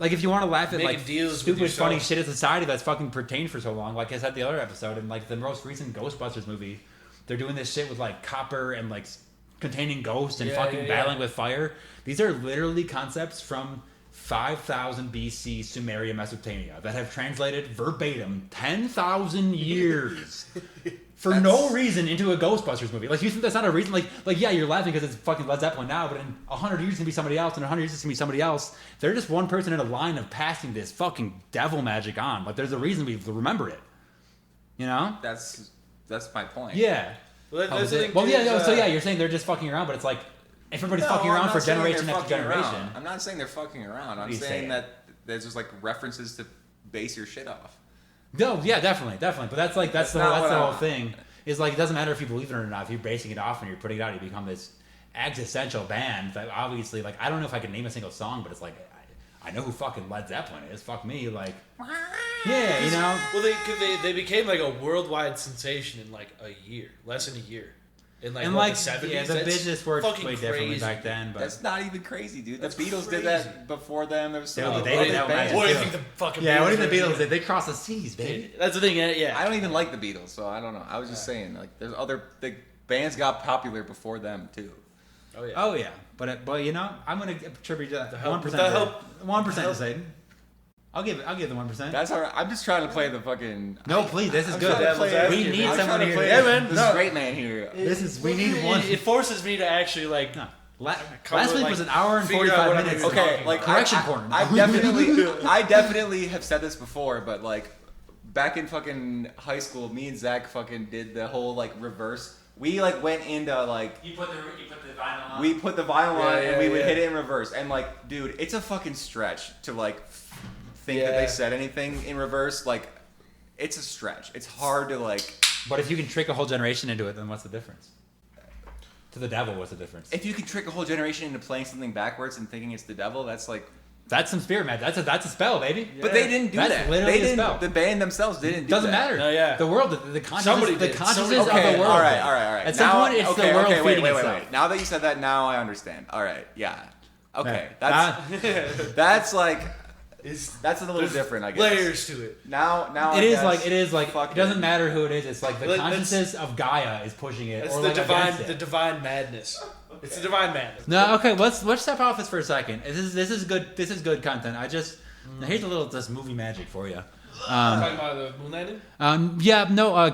Like if you want to laugh at Making like deals with stupid, yourself. funny shit of society that's fucking pertained for so long, like I said the other episode, and like the most recent Ghostbusters movie, they're doing this shit with like copper and like containing ghosts and Yeah, fucking yeah, battling with fire. These are literally concepts from 5000 BC Sumeria, Mesopotamia that have translated verbatim 10,000 years for no reason into a Ghostbusters movie. Like, you think that's not a reason? Like yeah, you're laughing because it's fucking Led Zeppelin now, but in 100 years it's gonna be somebody else, and in 100 years it's gonna be somebody else. They're just one person in a line of passing this fucking devil magic on. Like, there's a reason we remember it. You know? That's my point. Yeah. Well, that's the thing, well, too, yeah. is, So yeah, you're saying they're just fucking around, but it's like everybody's fucking around for generation after generation. I'm not saying they're fucking around. I'm saying that there's just like references to base your shit off. No, yeah, definitely. But that's the whole thing. Is like, it doesn't matter if you believe it or not. If you're basing it off and you're putting it out, you become this existential band that obviously, like, I don't know if I can name a single song, but it's like, I know who fucking Led Zeppelin is. Fuck me, like, yeah, you know. Well, they became like a worldwide sensation in like a year, less than a year. In like, the 70s. Yeah, the business worked way differently back then. But that's not even crazy, dude. The Beatles did that before them. There was what do you think the fucking Beatles? What do you think the Beatles did? They crossed the seas, baby. That's the thing. Yeah. I don't even like the Beatles, so I don't know. I was just saying, like, there's other bands got popular before them too. Oh yeah. But you know, I'm gonna attribute that 1%. 1% to Satan. I'll give the 1%. That's all right. I'm just trying to play the fucking. No, please. This is good. We need someone here. Yeah, man. This is great man here. We need one. It forces me to actually like. No. Last week was an hour and 45 minutes. Okay, like correction corner. I definitely have said this before, but like back in fucking high school, me and Zach fucking did the whole like reverse. We like went into like you put the vinyl on. We put the vinyl on and we would hit it in reverse. And like, dude, it's a fucking stretch to like think that they said anything in reverse. Like, it's a stretch. It's hard to like. But if you can trick a whole generation into it, then what's the difference? To the devil, what's the difference? If you can trick a whole generation into playing something backwards and thinking it's the devil, that's like. That's some spirit magic. That's a spell, baby. Yeah. But they didn't do that. That's literally a spell. The band themselves didn't do Doesn't that. matter. No, yeah. The world, the consciousness of the world. All right. At some point, it's the world feeding itself. Wait. Now that you said that, now I understand. All right, yeah. Okay, that's like. That's a little different, I guess. Layers to it. Now it is like it doesn't matter who it is. It's like the consciousness of Gaia is pushing it. It's or the like the divine madness. It's the divine madness. No, okay. Let's step off this for a second. This is good. This is good content. Now here's a little just movie magic for you. Talking about the moon landing?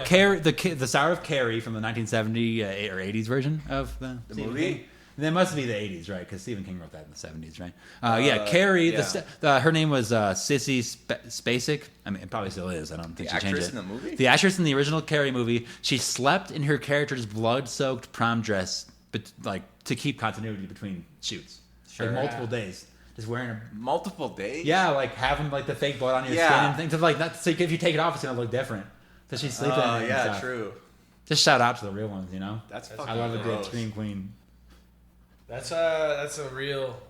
Carrie, the Star of Carrie from the 1970 or 80s version of the movie. That must be the 80s, right? Because Stephen King wrote that in the 70s, right? Carrie. Yeah. Her name was Sissy Spacek. I mean, it probably still is. I don't think she changed it. The actress in the movie. The actress in the original Carrie movie. She slept in her character's blood-soaked prom dress, but like to keep continuity between shoots. Sure. Like multiple days. Just wearing a multiple days. Yeah, like having like the fake blood on your skin and things. Like that, so if you take it off, it's gonna look different. So she's sleeping. Oh yeah, true. Just shout out to the real ones, you know. That's fucking I love a good gross. scream queen. That's a real.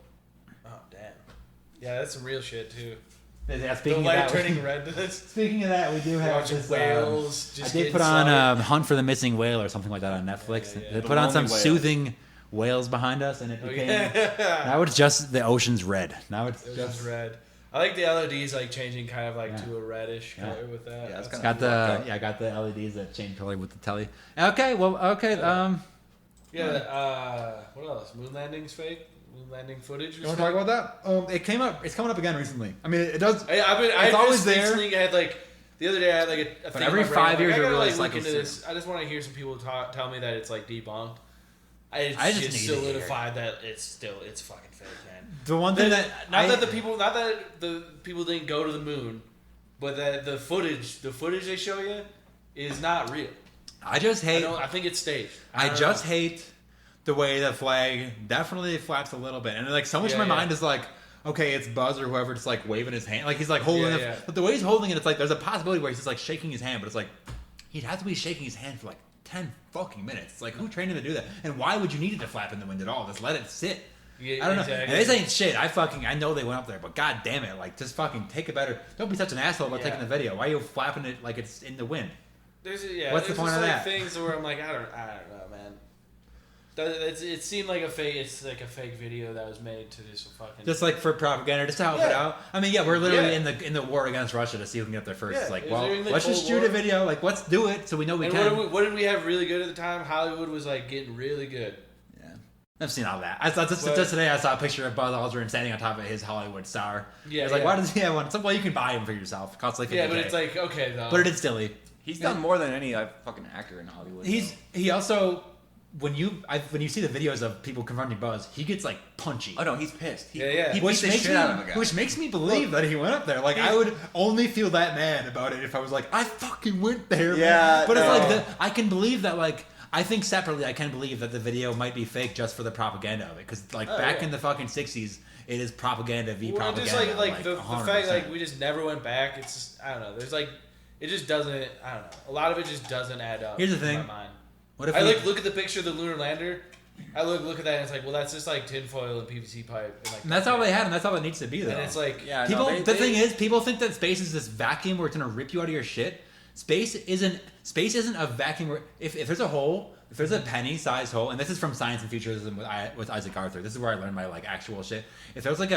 Oh damn. Yeah, that's some real shit too. Yeah, the light turning red to this. Speaking of that, we do have watching this, whales. I did put on Hunt for the Missing Whale or something like that on Netflix. Yeah. They put on some soothing whales behind us, and it became. Now it's just the ocean's red. Now it's just red. I like the LEDs like changing kind of like to a reddish color with that. Yeah, it's kind got the I got the LEDs that change color with the telly. Okay, well, okay. What else? Moon landing's fake. Moon landing footage. You want to talk about that? It came up. It's coming up again recently. I mean, it does. It's always there. I had like the other day. I had like a but thing every in my brain, 5 years, I I gotta realize look into this. I just want to hear some people tell me that it's like debunked. I just solidified that it's fucking fake, man. The one thing not that the people didn't go to the moon, but that the footage they show you is not real. I just hate. I think it's staged. I just hate the way the flag definitely flaps a little bit, and like so much of my mind is like, okay, it's Buzz or whoever just like waving his hand, like he's like holding it. But the way he's holding it, it's like there's a possibility where he's just like shaking his hand, but it's like he'd have to be shaking his hand for like 10 fucking minutes. It's like who trained him to do that? And why would you need it to flap in the wind at all? Just let it sit. Yeah, I don't know. And this ain't shit. I know they went up there, but god damn it, like just fucking take a better. Don't be such an asshole about taking the video. Why are you flapping it like it's in the wind? What's the point of that? Things where I'm like, I don't know, man. It seemed like a fake. It's like a fake video that was made to just fucking. Just like for propaganda, just to help it out. I mean, we're literally in the war against Russia to see who can get there first. It's like, well, let's just shoot a video. Like, let's do it so we know we can. What did we have really good at the time? Hollywood was like getting really good. Yeah, I've seen all that. I thought just today I saw a picture of Buzz Aldrin standing on top of his Hollywood star. Yeah, I was like, why does he have one? It's like, well, you can buy him for yourself. It costs like $50K. But it's like okay though. But it is silly. He's done more than any fucking actor in Hollywood. He also when you see the videos of people confronting Buzz, he gets like punchy. Oh no, he's pissed. Yeah, yeah. He beats the shit out of the guy. Which makes me believe that he went up there. Like I would only feel that mad about it if I was like, I fucking went there. Yeah, man. But no. it's like I can believe that. Like I think separately, I can believe that the video might be fake just for the propaganda of it. Because like back in the fucking 60s, it is propaganda v propaganda. Just like the 100%. fact like we just never went back. It's just I don't know. There's like it just doesn't. I don't know. A lot of it just doesn't add up. Here's the thing. In my mind. What if I look at the picture of the lunar lander. I look at that and it's like, well, that's just like tinfoil and PVC pipe. And, like, And that's all they had, and that's all it needs to be, though. And it's like, Yeah, people. no, The thing is, people think that space is this vacuum where it's gonna rip you out of your shit. Space isn't a vacuum where if there's a hole, if there's a penny-sized hole, and this is from Science and Futurism with Isaac Arthur. This is where I learned my like actual shit. If there's if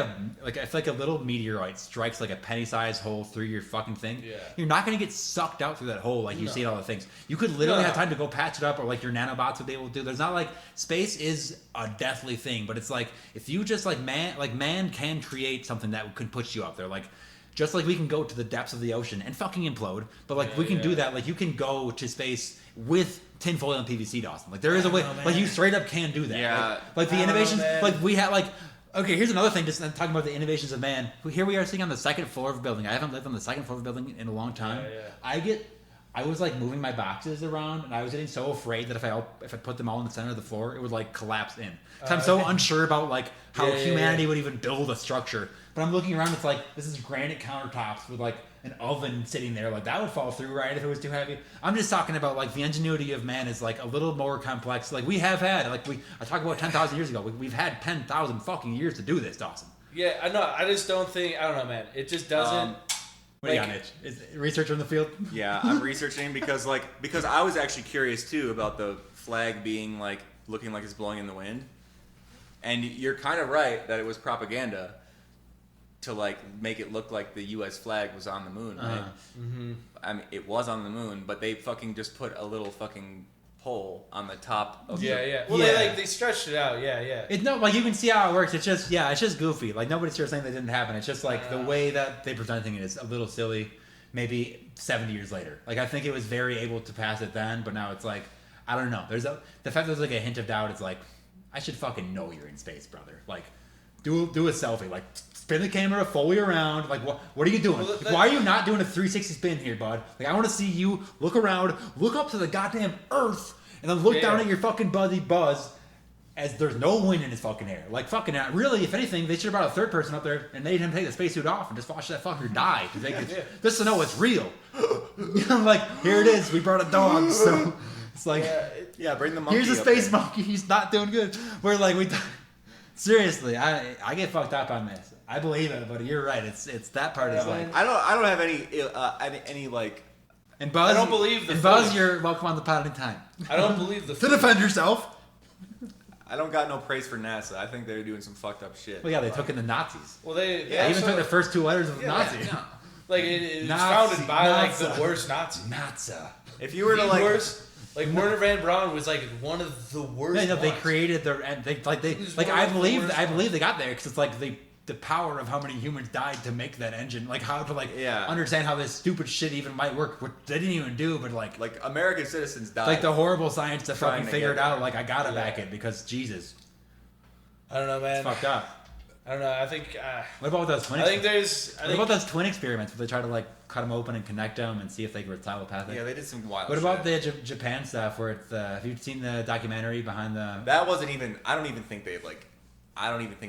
a little meteorite strikes like a penny-sized hole through your fucking thing, you're not gonna get sucked out through that hole like you see in all the things. You could literally have time to go patch it up, or like your nanobots would be able to do. There's not like space is a deathly thing, but it's like if you just man can create something that could put you up there, like. Just like we can go to the depths of the ocean and fucking implode, but like we can do that. Like you can go to space with tinfoil and PVC, Dawson. Like there is a way. Like you straight up can do that. Yeah. Like the innovations. Like we have like. Okay, here's another thing. Just talking about the innovations of man. Here we are sitting on the second floor of a building. I haven't lived on the second floor of a building in a long time. I was like moving my boxes around, and I was getting so afraid that if I put them all in the center of the floor, it would like collapse in. So I'm so unsure about like how humanity would even build a structure. But I'm looking around, it's like this is granite countertops with like an oven sitting there. Like that would fall through, right, if it was too heavy. I'm just talking about like the ingenuity of man is like a little more complex. Like we have had, like I talked about 10,000 years ago. We've had 10,000 fucking years to do this, Dawson. Yeah, I know. I just don't think. I don't know, man. It just doesn't. What do you got, Mitch? Is researcher in the field? Yeah, I'm researching because I was actually curious too about the flag being like looking like it's blowing in the wind, and you're kind of right that it was propaganda to like make it look like the U.S. flag was on the moon, right? Mm-hmm. I mean, it was on the moon, but they fucking just put a little fucking pole on the top of Well, they stretched it out. Yeah. It's no, like you can see how it works. It's just goofy. Like nobody's here saying that didn't happen. It's just like the way that they presenting it is a little silly. Maybe 70 years later, like I think it was very able to pass it then, but now it's like I don't know. The fact there's like a hint of doubt. It's like I should fucking know you're in space, brother. Like do a selfie. Like spin the camera fully around. Like what are you doing? Well, why are you not doing a 360 spin here, bud? Like I want to see you look around, look up to the goddamn Earth, and then look down at your fucking buddy Buzz as there's no wind in his fucking hair. Like fucking really, if anything, they should have brought a third person up there and made him take the spacesuit off and just watch that fucker die because they could just to know it's real. Like here it is. We brought a dog, so it's like bring the monkey. Here's a space monkey. He's not doing good. We're like seriously, I get fucked up on this. I believe it, but you're right. It's that part is like I don't have any like. And Buzz, I don't believe the Buzz, footage. you're welcome on the pod anytime. I don't believe the to defend yourself. I don't got no praise for NASA. I think they're doing some fucked up shit. Well, yeah, they took in the Nazis. Well, they even took the first two letters of Nazi. Yeah. Like it was Nazi, founded by like Nazi. the worst Nazi. Nazi. If you were to like worst, like Werner Van Braun was like one of the worst. Yeah, no, they ones. created their and they I believe they got there because it's like the power of how many humans died to make that engine, like how to understand how this stupid shit even might work, what they didn't even do, but like American citizens died. Like the horrible science to fucking to figure get it out. there. Like I gotta back it because Jesus, I don't know, man. it's fucked up. I don't know. I think. What about those twin? What about those twin experiments where they try to like cut them open and connect them and see if they were telepathic? Yeah, they did some wild. What about shit. the Japan stuff where it's? Have you seen the documentary behind the? That wasn't even. I don't even think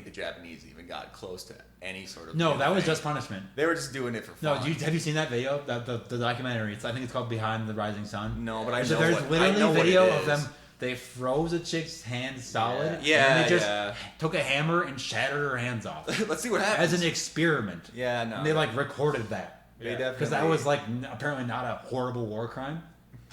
the Japanese even got close to any sort of. No, that was thing. just punishment. They were just doing it for No, fun. have you seen that video? The documentary. I think it's called Behind the Rising Sun. No, but I know There's what, literally I know a video what it of them. is. They froze a chick's hand solid. Yeah, and they just yeah. took a hammer and shattered her hands off. Let's see what happens. As an experiment. Yeah, no. And they like recorded that. They definitely. Because that was like apparently not a horrible war crime.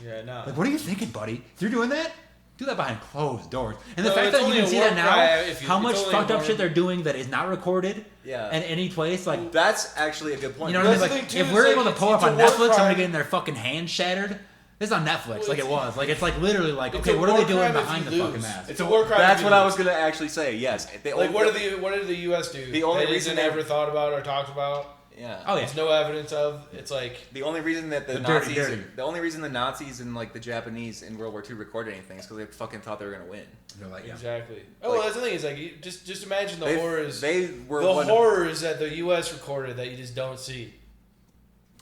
Yeah, no. Like, what are you thinking, buddy? If you're doing that, do that behind closed doors. And the No, fact it's that you only can a see war that now, crime if how it's much only a fucked up war- shit they're doing that is not recorded Yeah. in any place, like. That's actually a good point. You know what I mean? That's the Like, thing, if too, we're is, able like, to pull up it's on a war Netflix, crime. somebody getting their fucking hand shattered. It's on Netflix, like it was. Like it's like literally like, It's okay, a what are war they doing crime if behind you the fucking lose. mask? It's a war crime. That's if what you I lose. was gonna actually say. Yes. What did the U.S. do? The only that reason isn't ever thought about or talked about. Yeah. Oh yeah. There's no evidence of. It's like The only reason that the The Nazis, dirty. the only reason the Nazis and like the Japanese in World War II recorded anything is because they fucking thought they were gonna win. They're like, yeah. exactly. Oh, well, that's the thing is like just imagine the horrors. They were The one of- horrors that the U.S. recorded that you just don't see.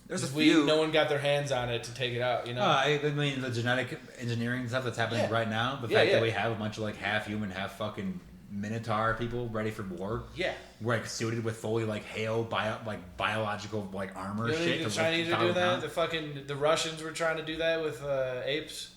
There's a Just few. no one got their hands on it to take it out. You know. I mean, the genetic engineering stuff that's happening Yeah. right now. The Yeah, fact yeah. that we have a bunch of like half human, half fucking minotaur people ready for war. Yeah. We're like suited with fully like biological like armor You know, shit. the to, Chinese like, are doing follow that. The Russians were trying to do that with apes.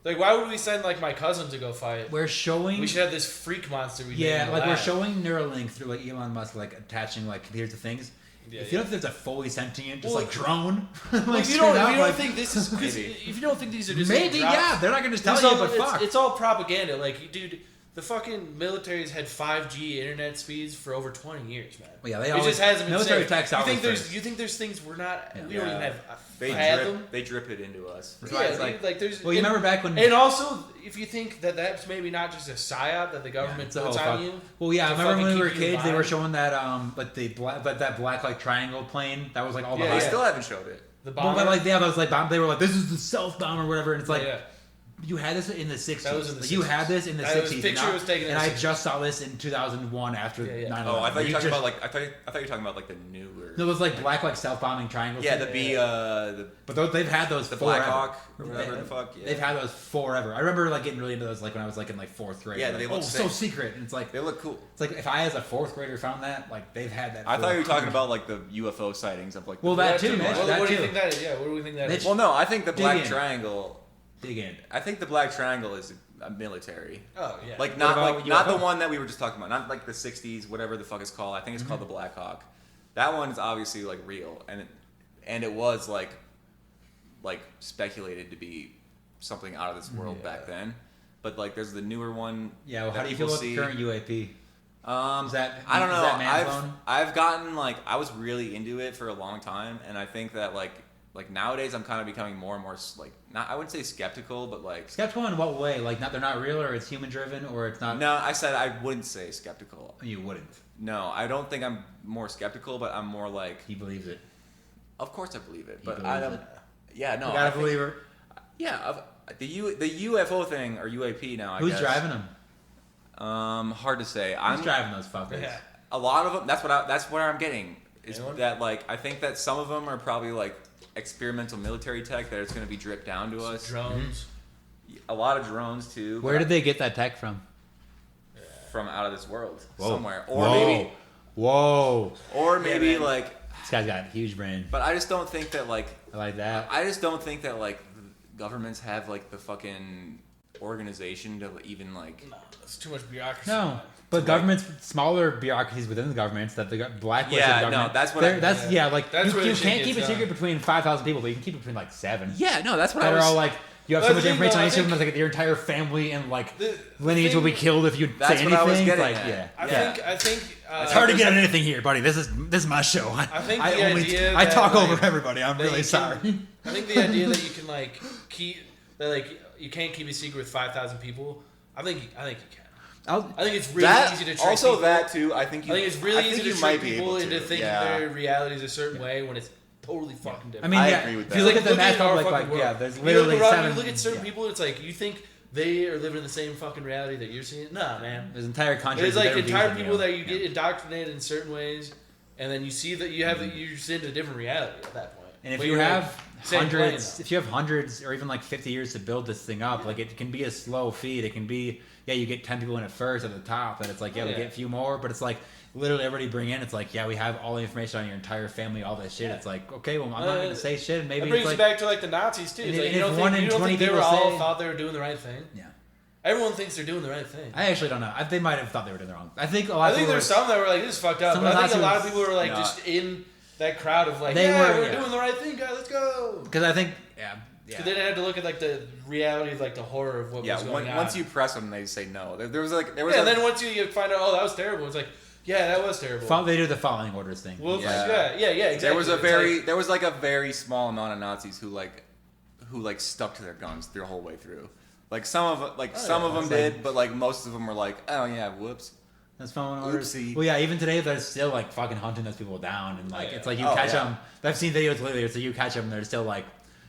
Like, why would we send like my cousin to go fight? We're showing. We should have this freak monster. We made in Yeah, the like we're lab. showing Neuralink through like Elon Musk like attaching like computers to things. Yeah, if you don't think there's a fully sentient, just Well, like drone, Well, like if you don't, straight up, like, think this is, because Maybe. if you don't think these are just maybe drops, yeah, they're not gonna just tell it's you, all, but it's, fuck. it's all propaganda. Like, dude, the fucking military's had 5G internet speeds for over 20 years, man. Well, yeah, they it always just hasn't been military safe. tech's always first. You think there's things we're not? Yeah. We don't even have They a fathom. they drip it into us. That's why Yeah, it's dude, like there's. Well, you remember back when? And also, if you think that that's maybe not just a psyop that the government it's a puts whole on fuck- you. Well, yeah, I to remember when fucking we were keep you kids, they were alive. showing that that black like triangle plane that was like all the Yeah, They hype. yeah. still haven't showed it. The Well, bomber. but like yeah, that was like bomb. They were like, this is the self bomb or whatever, and it's like. yeah. You had this in the 60s. That was in the Like, you 60s. had this in the That was 60s. picture and was taken in and the I 60s. just saw this in 2001 after Yeah, yeah. 9/11. Oh, I thought you were talking just, about like I thought you were talking about like the newer. No, it was like black like self bombing triangles. Yeah, the But they've had those the forever. Black Hawk, or whatever the fuck. Yeah. They've had those forever. I remember like getting really into those like when I was like in like 4th grade. Yeah, like, they look so sick. secret. And it's like They look cool. it's like if I as a 4th grader found that, like they've had that. I thought you were for- talking about like the UFO sightings of like. Well, the, that too, Mitch. Mitch. What, That what do you too. think that is? Yeah, what do we think that Mitch. is? well, no, I think the Dig Black in. Triangle. Dig in. I think the Black Triangle is a military. Oh yeah. Like not about like not the UFO? one that we were just talking about, not like the '60s, whatever the fuck it's called. I think it's called the Black Hawk. That one is obviously like real, and it was like speculated to be something out of this world back then. But like, there's the newer one. Yeah. Well, that how do you people feel about see. the current UAP? Is that I don't know. Is that man phone? I've gotten like I was really into it for a long time, and I think that like nowadays I'm kind of becoming more and more like not I wouldn't say skeptical, but like Skeptical in what way? Like not they're not real, or it's human driven, or it's not. no. I said I wouldn't say skeptical. You wouldn't. No, I don't think I'm more skeptical, but I'm more like He believes it. of course I believe it, He but believes I don't. it. Yeah, no, You I gotta think- believe her. Yeah, the UFO thing or UAP now. I Who's guess. driving them? Hard to say. Who's I'm driving those fuckers? Yeah. a lot of them. That's where I'm getting is Anyone? that like I think that some of them are probably like experimental military tech that it's going to be dripped down to us. Drones. A lot of drones too. Where did they get that tech from? from out of this world Whoa. somewhere, or Whoa. maybe, Whoa. or maybe man. like. This guy's got a huge brain. But I just don't think that like I like that. I just don't think that like governments have like the fucking organization to even like. No, that's too much bureaucracy. No, man. but governments, smaller bureaucracies within the governments that the blacklisted Yeah, government. no, that's what they're- I- that's yeah, like That's where you the shit can't keep gets it secret done. between 5,000 people, but you can keep it between like 7. Yeah, no, that's what That I are was. all like you have so Well, much the thing, information though, on I each of them. think- Like your entire family and like The lineage will be thing- killed if you That's say what I was anything. getting Like at. yeah, I think. it's hard to get on anything here, buddy. This is my show. I think the idea I that, talk like, over everybody. I'm that really you sorry. can- I think the idea that you can like keep that like you can't keep a secret with 5,000 people. I think you can. I think it's really easy to trick also people. that too. I think it's really easy to you might trick be people able into to. thinking Yeah. their reality is a certain way when it's totally fucking I different. mean, I yeah, agree with if you that. look at the mass our public, fucking like world. yeah, there's You literally look around, 7. You look at certain yeah. people, it's like you think they are living in the same fucking reality that you're seeing. Nah, man. There's entire countries. There's like with entire different people views that than you get indoctrinated in certain ways, and then you see that you have you're just into a different reality at that point. And if But you you're, have like, same plane, hundreds, though. if you have hundreds or even like 50 years to build this thing up, like it can be a slow feed. It can be, yeah, you get 10 people in at first at the top, and it's like, yeah, we Yeah. get a few more, but it's like literally everybody bring in. It's like, yeah, we have all the information on your entire family, all that shit. Yeah. It's like, okay, well, I'm not going to say shit. And maybe That it's brings like, you back to like the Nazis too. And It's if- like, you and if don't one think, in you don't 20 think they were people all say- thought they were doing the right thing. yeah. Everyone thinks they're doing the right thing. I actually don't know. They might have thought they were doing it wrong. I think a lot I of think people there's were- some that were like, this is fucked up. Some But I of think the a lot of Nazis- people were like No. just in that crowd of like, They yeah, were, we're yeah. doing the right thing, guys. Let's go. Because I think, yeah. Because they didn't have to look at like the reality of like the horror of what Yeah, was going on. once you press them, they say no. There was and then once you find out, oh, that was terrible. It's like, yeah, that was terrible. They do the following orders thing. Well, Yeah. yeah, exactly. there was a It's very like- there was like a very small amount of Nazis who stuck to their guns the whole way through. Like some of them it's did, like- but like most of them were like, oh yeah, whoops. That's phone orders. Oopsie. Well, yeah, even today they're still like fucking hunting those people down, and like it's like you catch them. I've seen videos lately. It's like you catch them, and they're still like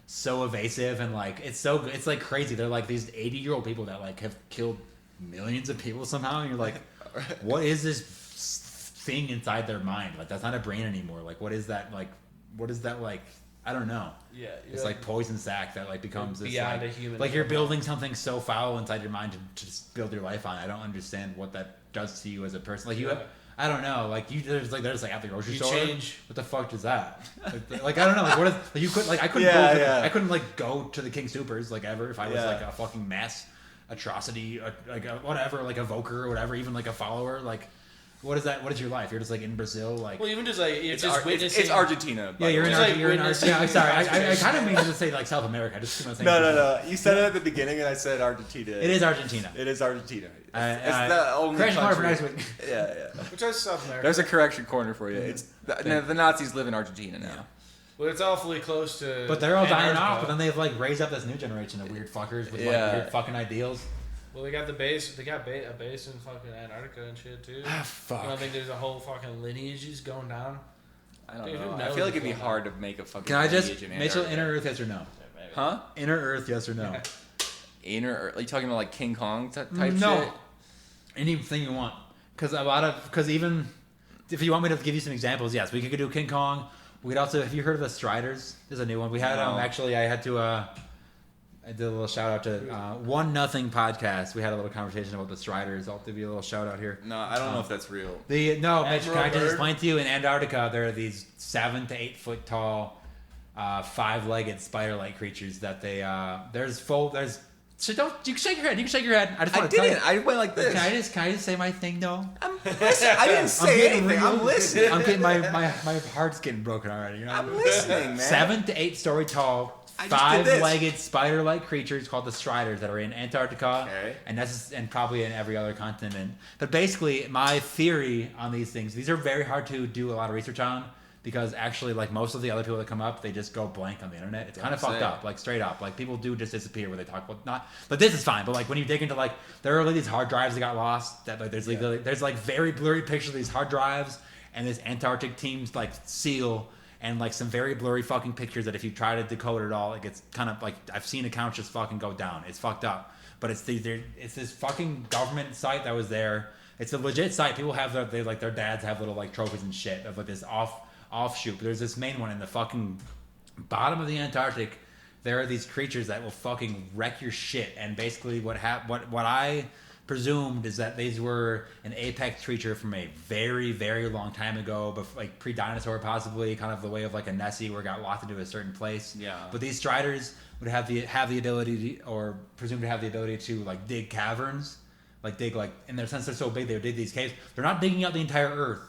so evasive, and like it's like crazy. They're like these 80-year-old people that like have killed millions of people somehow, and you're like, what is this thing inside their mind? Like that's not a brain anymore. Like what is that like? What is that like? I don't know. Yeah, it's like poison sac that like becomes this beyond like, a human. like you're building something so foul inside your mind to just build your life on. I don't understand what that does to you as a person. Like you have, I don't know. Like you, there's like at the grocery store. Change. What the fuck is that? Like I don't know. Like what is? Like you could like I couldn't. I couldn't like go to the King Soopers like ever if I was like a fucking mass atrocity, like a, whatever, like a voker or whatever, even like a follower, like. What is that? What is your life? You're just like in Brazil, like. Well, even just like it's witnessing. It's Argentina. Yeah, you're in Argentina. Like Yeah, I'm sorry. I kind of mean to say like South America. I just keep on saying. No. You said it at the beginning, and I said Argentina. It is Argentina. It is Argentina. It's the only correction corner for country. next week. Yeah. Which is South America. There's a correction corner for you. It's the Nazis live in Argentina now. Yeah. Well, it's awfully close to. But they're all dying Antarctica. off. But then they've like raised up this new generation of weird fuckers with like weird fucking ideals. Well, they got the base. They got a base in fucking Antarctica and shit too. Ah, fuck. I don't think there's a whole fucking lineage just going down. I don't know. I feel like it'd be hard to make a fucking. Can I just lineage in Mitchell Antarctica. inner Earth yes or no? Huh? Inner Earth yes or no? Inner Earth? Are you talking about like King Kong type No. shit? Anything you want. Because even if you want me to give you some examples, yes, we could do King Kong. We'd also, have you heard of the Striders? There's a new one. We had actually. I had to. I did a little shout out to One Nothing podcast. We had a little conversation about the Striders. I'll give you a little shout out here. No, I don't know if that's real. Mitch, can I just Bird? explain to you? In Antarctica, there are these 7 to 8 foot tall, 5-legged spider-like creatures that they. So don't you can shake your head. You can shake your head. I just want to tell you. I went like this. Can I just say my thing though? I didn't say anything. I'm listening. I'm getting my heart's getting broken already. You know? I'm listening, man. 7 to 8 story tall, I just did this. 5-legged spider-like creatures called the Striders that are in Antarctica, Okay. and probably in every other continent. But basically, my theory on these things, these are very hard to do a lot of research on because actually, like most of the other people that come up, they just go blank on the internet. It's kind of fucked up, like straight up. Like people do just disappear when they talk about not. But this is fine. But like when you dig into like there are these hard drives that got lost. That like there's like very blurry pictures of these hard drives and this Antarctic team's like seal. And like some very blurry fucking pictures that if you try to decode it all, it gets kind of like I've seen accounts just fucking go down. It's fucked up. But it's this fucking government site that was there. It's a legit site. People have their dads have little like trophies and shit of like this offshoot. But there's this main one in the fucking bottom of the Antarctic. There are these creatures that will fucking wreck your shit. And basically what I presumed is that these were an apex creature from a very, very long time ago, but like pre-dinosaur possibly, kind of the way of like a Nessie where it got locked into a certain place. Yeah. But these Striders would have the ability to, or presumed to have the ability to like dig caverns, like dig like in their sense they're so big they would dig these caves. They're not digging out the entire Earth.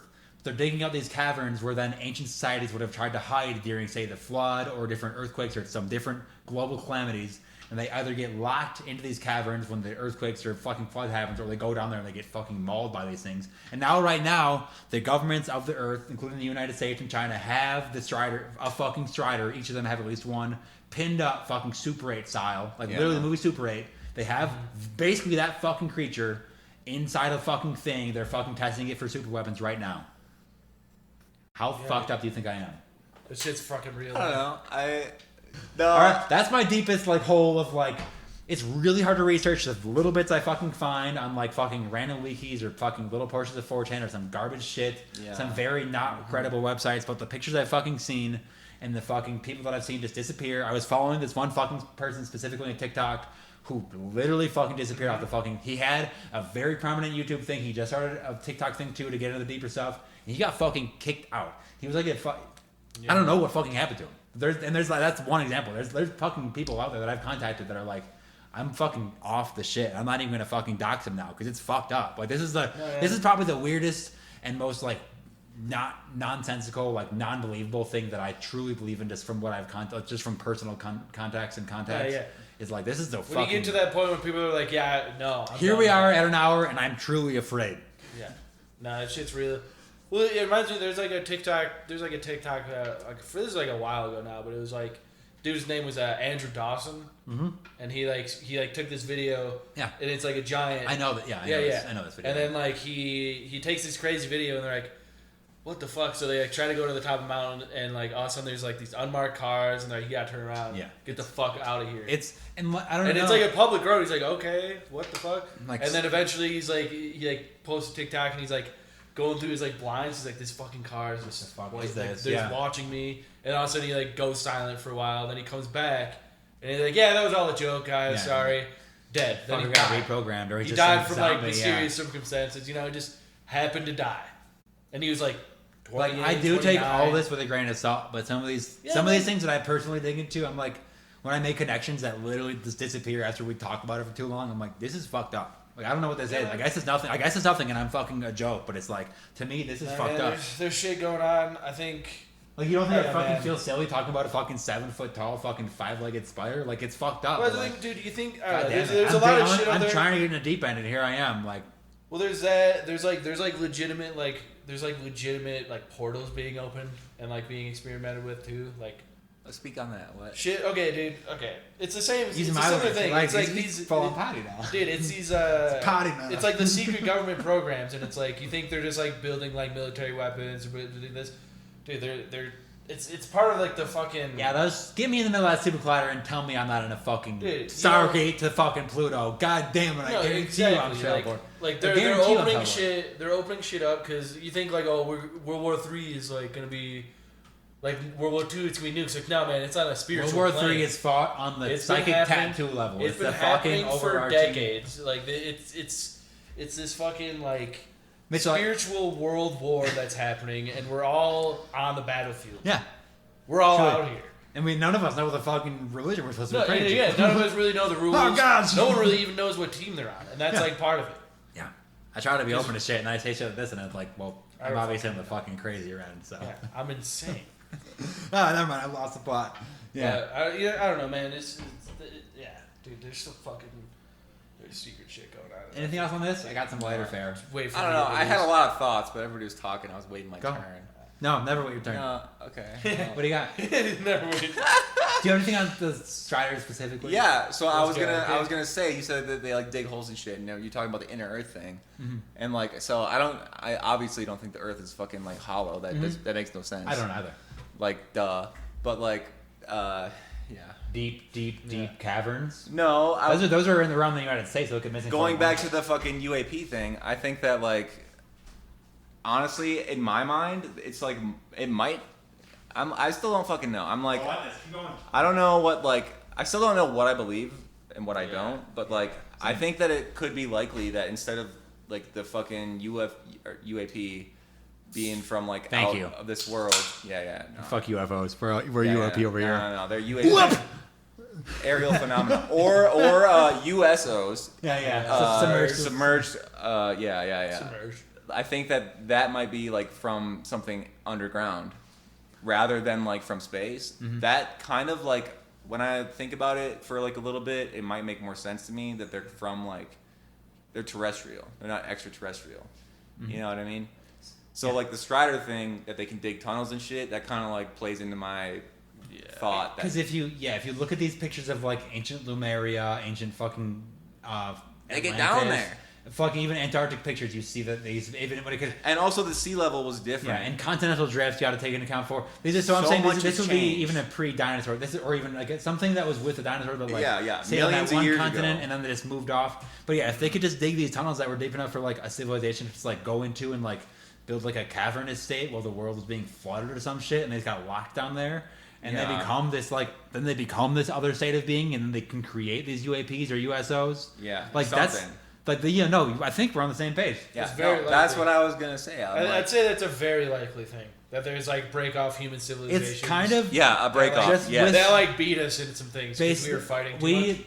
They're digging out these caverns where then ancient societies would have tried to hide during, say, the flood or different earthquakes or some different global calamities. And they either get locked into these caverns when the earthquakes or fucking flood happens, or they go down there and they get fucking mauled by these things. And now, right now, the governments of the earth, including the United States and China, have the Strider, a fucking Strider. Each of them have at least one pinned up, fucking Super 8 style, like literally the movie Super 8. They have basically that fucking creature inside a fucking thing. They're fucking testing it for super weapons right now. How fucked up do you think I am? This shit's fucking real. I don't know. No. All right, that's my deepest like hole of like. It's really hard to research the little bits I fucking find on like fucking random wikis or fucking little portions of 4chan or some garbage shit, some very not credible websites. But the pictures I've fucking seen and the fucking people that I've seen just disappear. I was following this one fucking person specifically on TikTok who literally fucking disappeared off the fucking. He had a very prominent YouTube thing. He just started a TikTok thing too to get into the deeper stuff. And he got fucking kicked out. He was like, I don't know what fucking happened to him. There's like that's one example. There's fucking people out there that I've contacted that are like, I'm fucking off the shit. I'm not even gonna fucking dox him now because it's fucked up. Like this is probably the weirdest and most like not nonsensical, like non-believable thing that I truly believe in just from what I've just from personal contacts. Is like this is the fucking. When you get to that point when people are like, yeah, no. Here we are at an hour and I'm truly afraid. Yeah, nah, that shit's real. Well, it reminds me. There's like a TikTok. Like this is like a while ago now, but it was like dude's name was Andrew Dawson, and he took this video, and it's like a giant. I know that. Yeah, I know this video. And then like he takes this crazy video, and they're like, "What the fuck?" So they like try to go to the top of the mountain, and like all of a sudden there's like these unmarked cars, and they're like, "You gotta turn around, get the fuck out of here." It's I don't know. And it's like a public road. He's like, "Okay, what the fuck?" Like, and then eventually he's like, he like posts a TikTok, and he's like going through his like blinds. He's like, "This fucking car is just they're watching me." And all of a sudden he like goes silent for a while. Then he comes back, and he's like, "Yeah, that was all a joke, guys. Sorry." Dead. Then he got died. reprogrammed, or he died from like mysterious circumstances. You know, just happened to die, and he was like. Like I do 29. take all this with a grain of salt, but some of these things that I personally dig into, I'm like, when I make connections that literally just disappear after we talk about it for too long, I'm like, this is fucked up. Like I don't know what this is. I guess it's nothing. I guess it's nothing, and I'm fucking a joke. But it's like, to me, this is fucked up. There's shit going on. I think. Like you don't think I fucking feel silly talking about a fucking 7 foot tall fucking 5-legged spider? Like it's fucked up. Well, like, dude, you think there's a lot of shit out there. I'm trying to get in a deep end, and here I am. Like, well, there's that. There's legitimate like portals being opened and like being experimented with too. Like, let's speak on that. What shit? Okay, dude. Okay, it's the same. It's a similar thing. Like, it's like these falling potty now. Dude, it's these potty now. It's like the secret government programs, and it's like you think they're just like building like military weapons or doing this. Dude, they're. It's part of like the fucking get me in the middle of that super collider and tell me I'm not in a fucking Stargate to fucking Pluto. God damn it! I guarantee you I'm trailboard. Like they're opening shit. They're opening shit up because you think like World War III is like gonna be like World War II. It's gonna be nukes. Like no man, it's not a spiritual. World War III is fought on the psychic tattoo level. It's been the happening fucking for decades. Like it's this fucking like. Spiritual world war that's happening, and we're all on the battlefield. Yeah, we're all out here, and none of us know what the fucking religion we're supposed to be praying to. Yeah, none of us really know the rules. Oh God, no one really even knows what team they're on, and that's like part of it. Yeah, I try to be open to shit, and I say shit like this, and it's like, well, I'm obviously on the fucking crazy end, so I'm insane. Never mind, I lost the plot. Yeah, I don't know, man. It's dude, there's still fucking. There's secret shit going on. Anything else on this? I got some lighter fare. I don't know. I had a lot of thoughts, but everybody was talking. I was waiting my turn. No, never wait your turn. Okay. What do you got? Never wait. Do you have anything on the Striders specifically? Yeah. So I was gonna say, you said that they like dig holes and shit. And you're talking about the inner Earth thing, and like, so I obviously don't think the Earth is fucking like hollow. That makes no sense. I don't either. Like duh, but like yeah. Deep caverns. No, those are in the realm of the United States. So it could miss. Going back to the fucking UAP thing, I think that like, honestly, in my mind, it's like it might. I still don't fucking know. I'm like, I don't know what like. I still don't know what I believe and what I don't. But like, I think that it could be likely that instead of like the fucking UAP. Being from like out of this world, no. Fuck UFOs. We're UAP over here. No, they're UAP. Aerial phenomena or USOs. Submerged. Submerged. I think that might be like from something underground, rather than like from space. That kind of like when I think about it for like a little bit, it might make more sense to me that they're from like they're terrestrial. They're not extraterrestrial. You know what I mean? So like the Strider thing that they can dig tunnels and shit, that kind of like plays into my thought. Because if you look at these pictures of like ancient Lemuria, ancient fucking they get down there. Fucking even Antarctic pictures, you see that these even when it could, and also the sea level was different. Yeah, and continental drifts you got to take into account for. These are so I'm saying this would be even a pre-dinosaur. This is, or even like something that was with the dinosaur that like say on that one continent and then they just moved off. But yeah, if they could just dig these tunnels that were deep enough for like a civilization to just like go into and like build like a cavernous state while the world was being flooded or some shit, and they just got locked down there, and they become this like then they become this other state of being, and then they can create these UAPs or USOs. Yeah, like that's like I think we're on the same page. Yeah, that's what I was gonna say. I'd say that's a very likely thing that there's like break off human civilization. It's kind of a break off. Yeah, they like beat us in some things because we were fighting too much.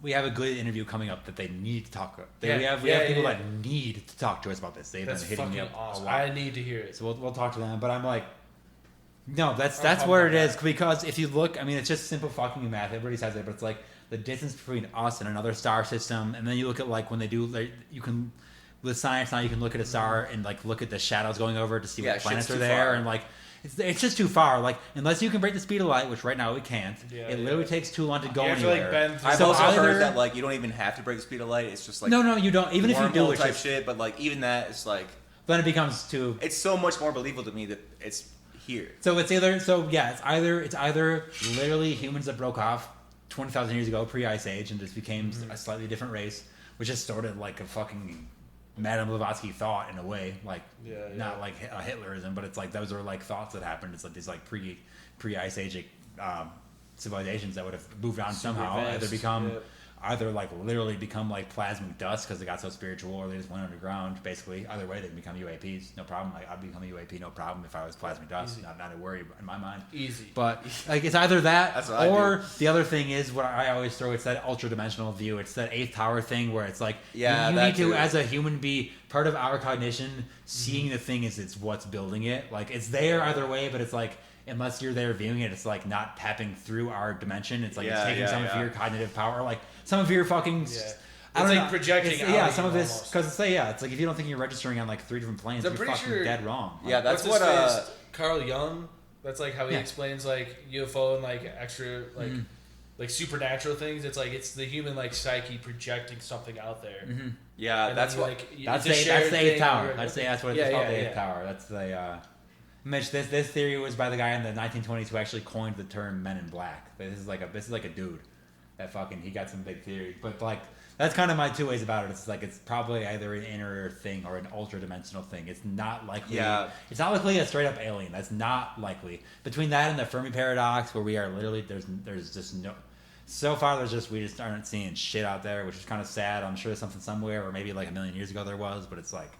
We have a good interview coming up that they need to talk about. We have people that need to talk to us about this. They've been hitting me up awesome. a lot. I need to hear it. So we'll talk to them. But I'm like, no, that's where it is. Because if you look, I mean, it's just simple fucking math. Everybody says it, but it's like the distance between us and another star system. And then you look at like when they do, like, you can with science now you can look at a star and like look at the shadows going over to see what planets are there, and like it's just too far. Like unless you can break the speed of light, which right now we can't. Yeah, it literally takes too long to go You have to, anywhere. like, bend through- I've So also either- heard that like you don't even have to break the speed of light. It's just like no, you don't. Even if you do, wormhole it's type just, shit. But like even that, it's like then it becomes too. it's so much more believable to me that it's here. So it's either literally humans that broke off 20,000 years ago, pre-Ice Age, and just became a slightly different race, which is sort of like a fucking Madame Blavatsky thought in a way, like not like a Hitlerism, but it's like those are like thoughts that happened. It's like these like pre-Ice Age civilizations that would have moved on somehow, either like literally become like plasmic dust because they got so spiritual, or they just went underground. Basically, either way, they can become UAPs. No problem. Like, I'd become a UAP, no problem if I was plasmic dust. Not a worry in my mind. Easy. But like it's either that That's what I or do. the other thing is what I always throw. It's that ultra dimensional view. It's that eighth tower thing where it's like you that need to, too. as a human, be part of our cognition. Seeing the thing is it's what's building it. Like it's there either way, but it's like. Unless you're there viewing it, it's like not tapping through our dimension. It's like it's taking some of your cognitive power, like some of your fucking. Yeah. I don't It's know. like projecting out Yeah, of some you of this almost. because it's it's like if you don't think you're registering on like 3 different planes, I'm you're pretty fucking sure- dead wrong. Yeah, that's What's what. his face? Carl Jung. That's like how he Yeah. explains like UFO and like extra like supernatural things. It's like it's the human like psyche projecting something out there. Yeah, And that's then, what. like That's it's a the shared eighth thing tower. where- That's what Yeah, it's called. yeah, The eighth yeah. tower. That's the. Mitch, this theory was by the guy in the 1920s who actually coined the term "Men in Black." This is like a dude that fucking he got some big theory. But like that's kind of my two ways about it. It's like it's probably either an inner thing or an ultra dimensional thing. It's not likely. Yeah. It's not likely a straight up alien. That's not likely. Between that and the Fermi paradox, where we are literally there's just no. So far, we just aren't seeing shit out there, which is kind of sad. I'm sure there's something somewhere, or maybe like a million years ago there was, but it's like.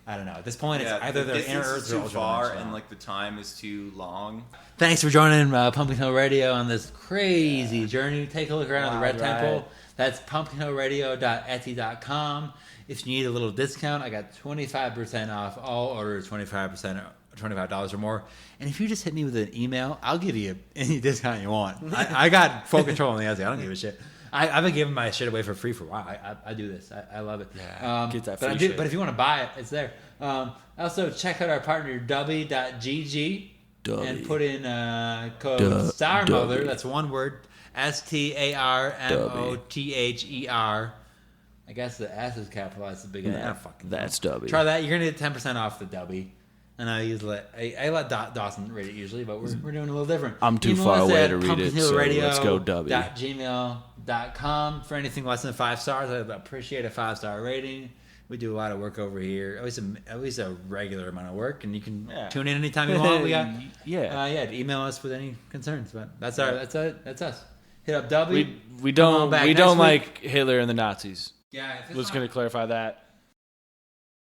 I don't know. At this point, it's either the they're inner distance Earth is or too ultra far, dimensional. and like the time is too long. Thanks for joining Pumpkinhillradio on this crazy journey. Take a look around the Red Temple. That's pumpkinhillradio.etsy.com. If you need a little discount, I got 25% off all orders, $25 or more. And if you just hit me with an email, I'll give you any discount you want. I got full control on the Etsy. I don't give a shit. I've been giving my shit away for free for a while. I do this. I love it. Yeah, get that but free shit. But if you want to buy it, it's there. Also, check out our partner, Dubby.gg. And put in code StarMother. That's one word. StarMother. I guess the S is capitalized at the beginning. Yeah, that's Dubby. Try that. You're going to get 10% off the Dubby. And I let Dawson read it usually, but we're doing a little different. I'm too Email far us away at to read it, so let's go Dubby. gmail.com for anything less than 5 stars. I'd appreciate a 5-star rating. We do a lot of work over here. At least a regular amount of work, and you can tune in anytime you want. We got email us with any concerns. But that's us. Hit up Dubby. We don't back we next don't week. like Hitler and the Nazis. Yeah, Just going to clarify that.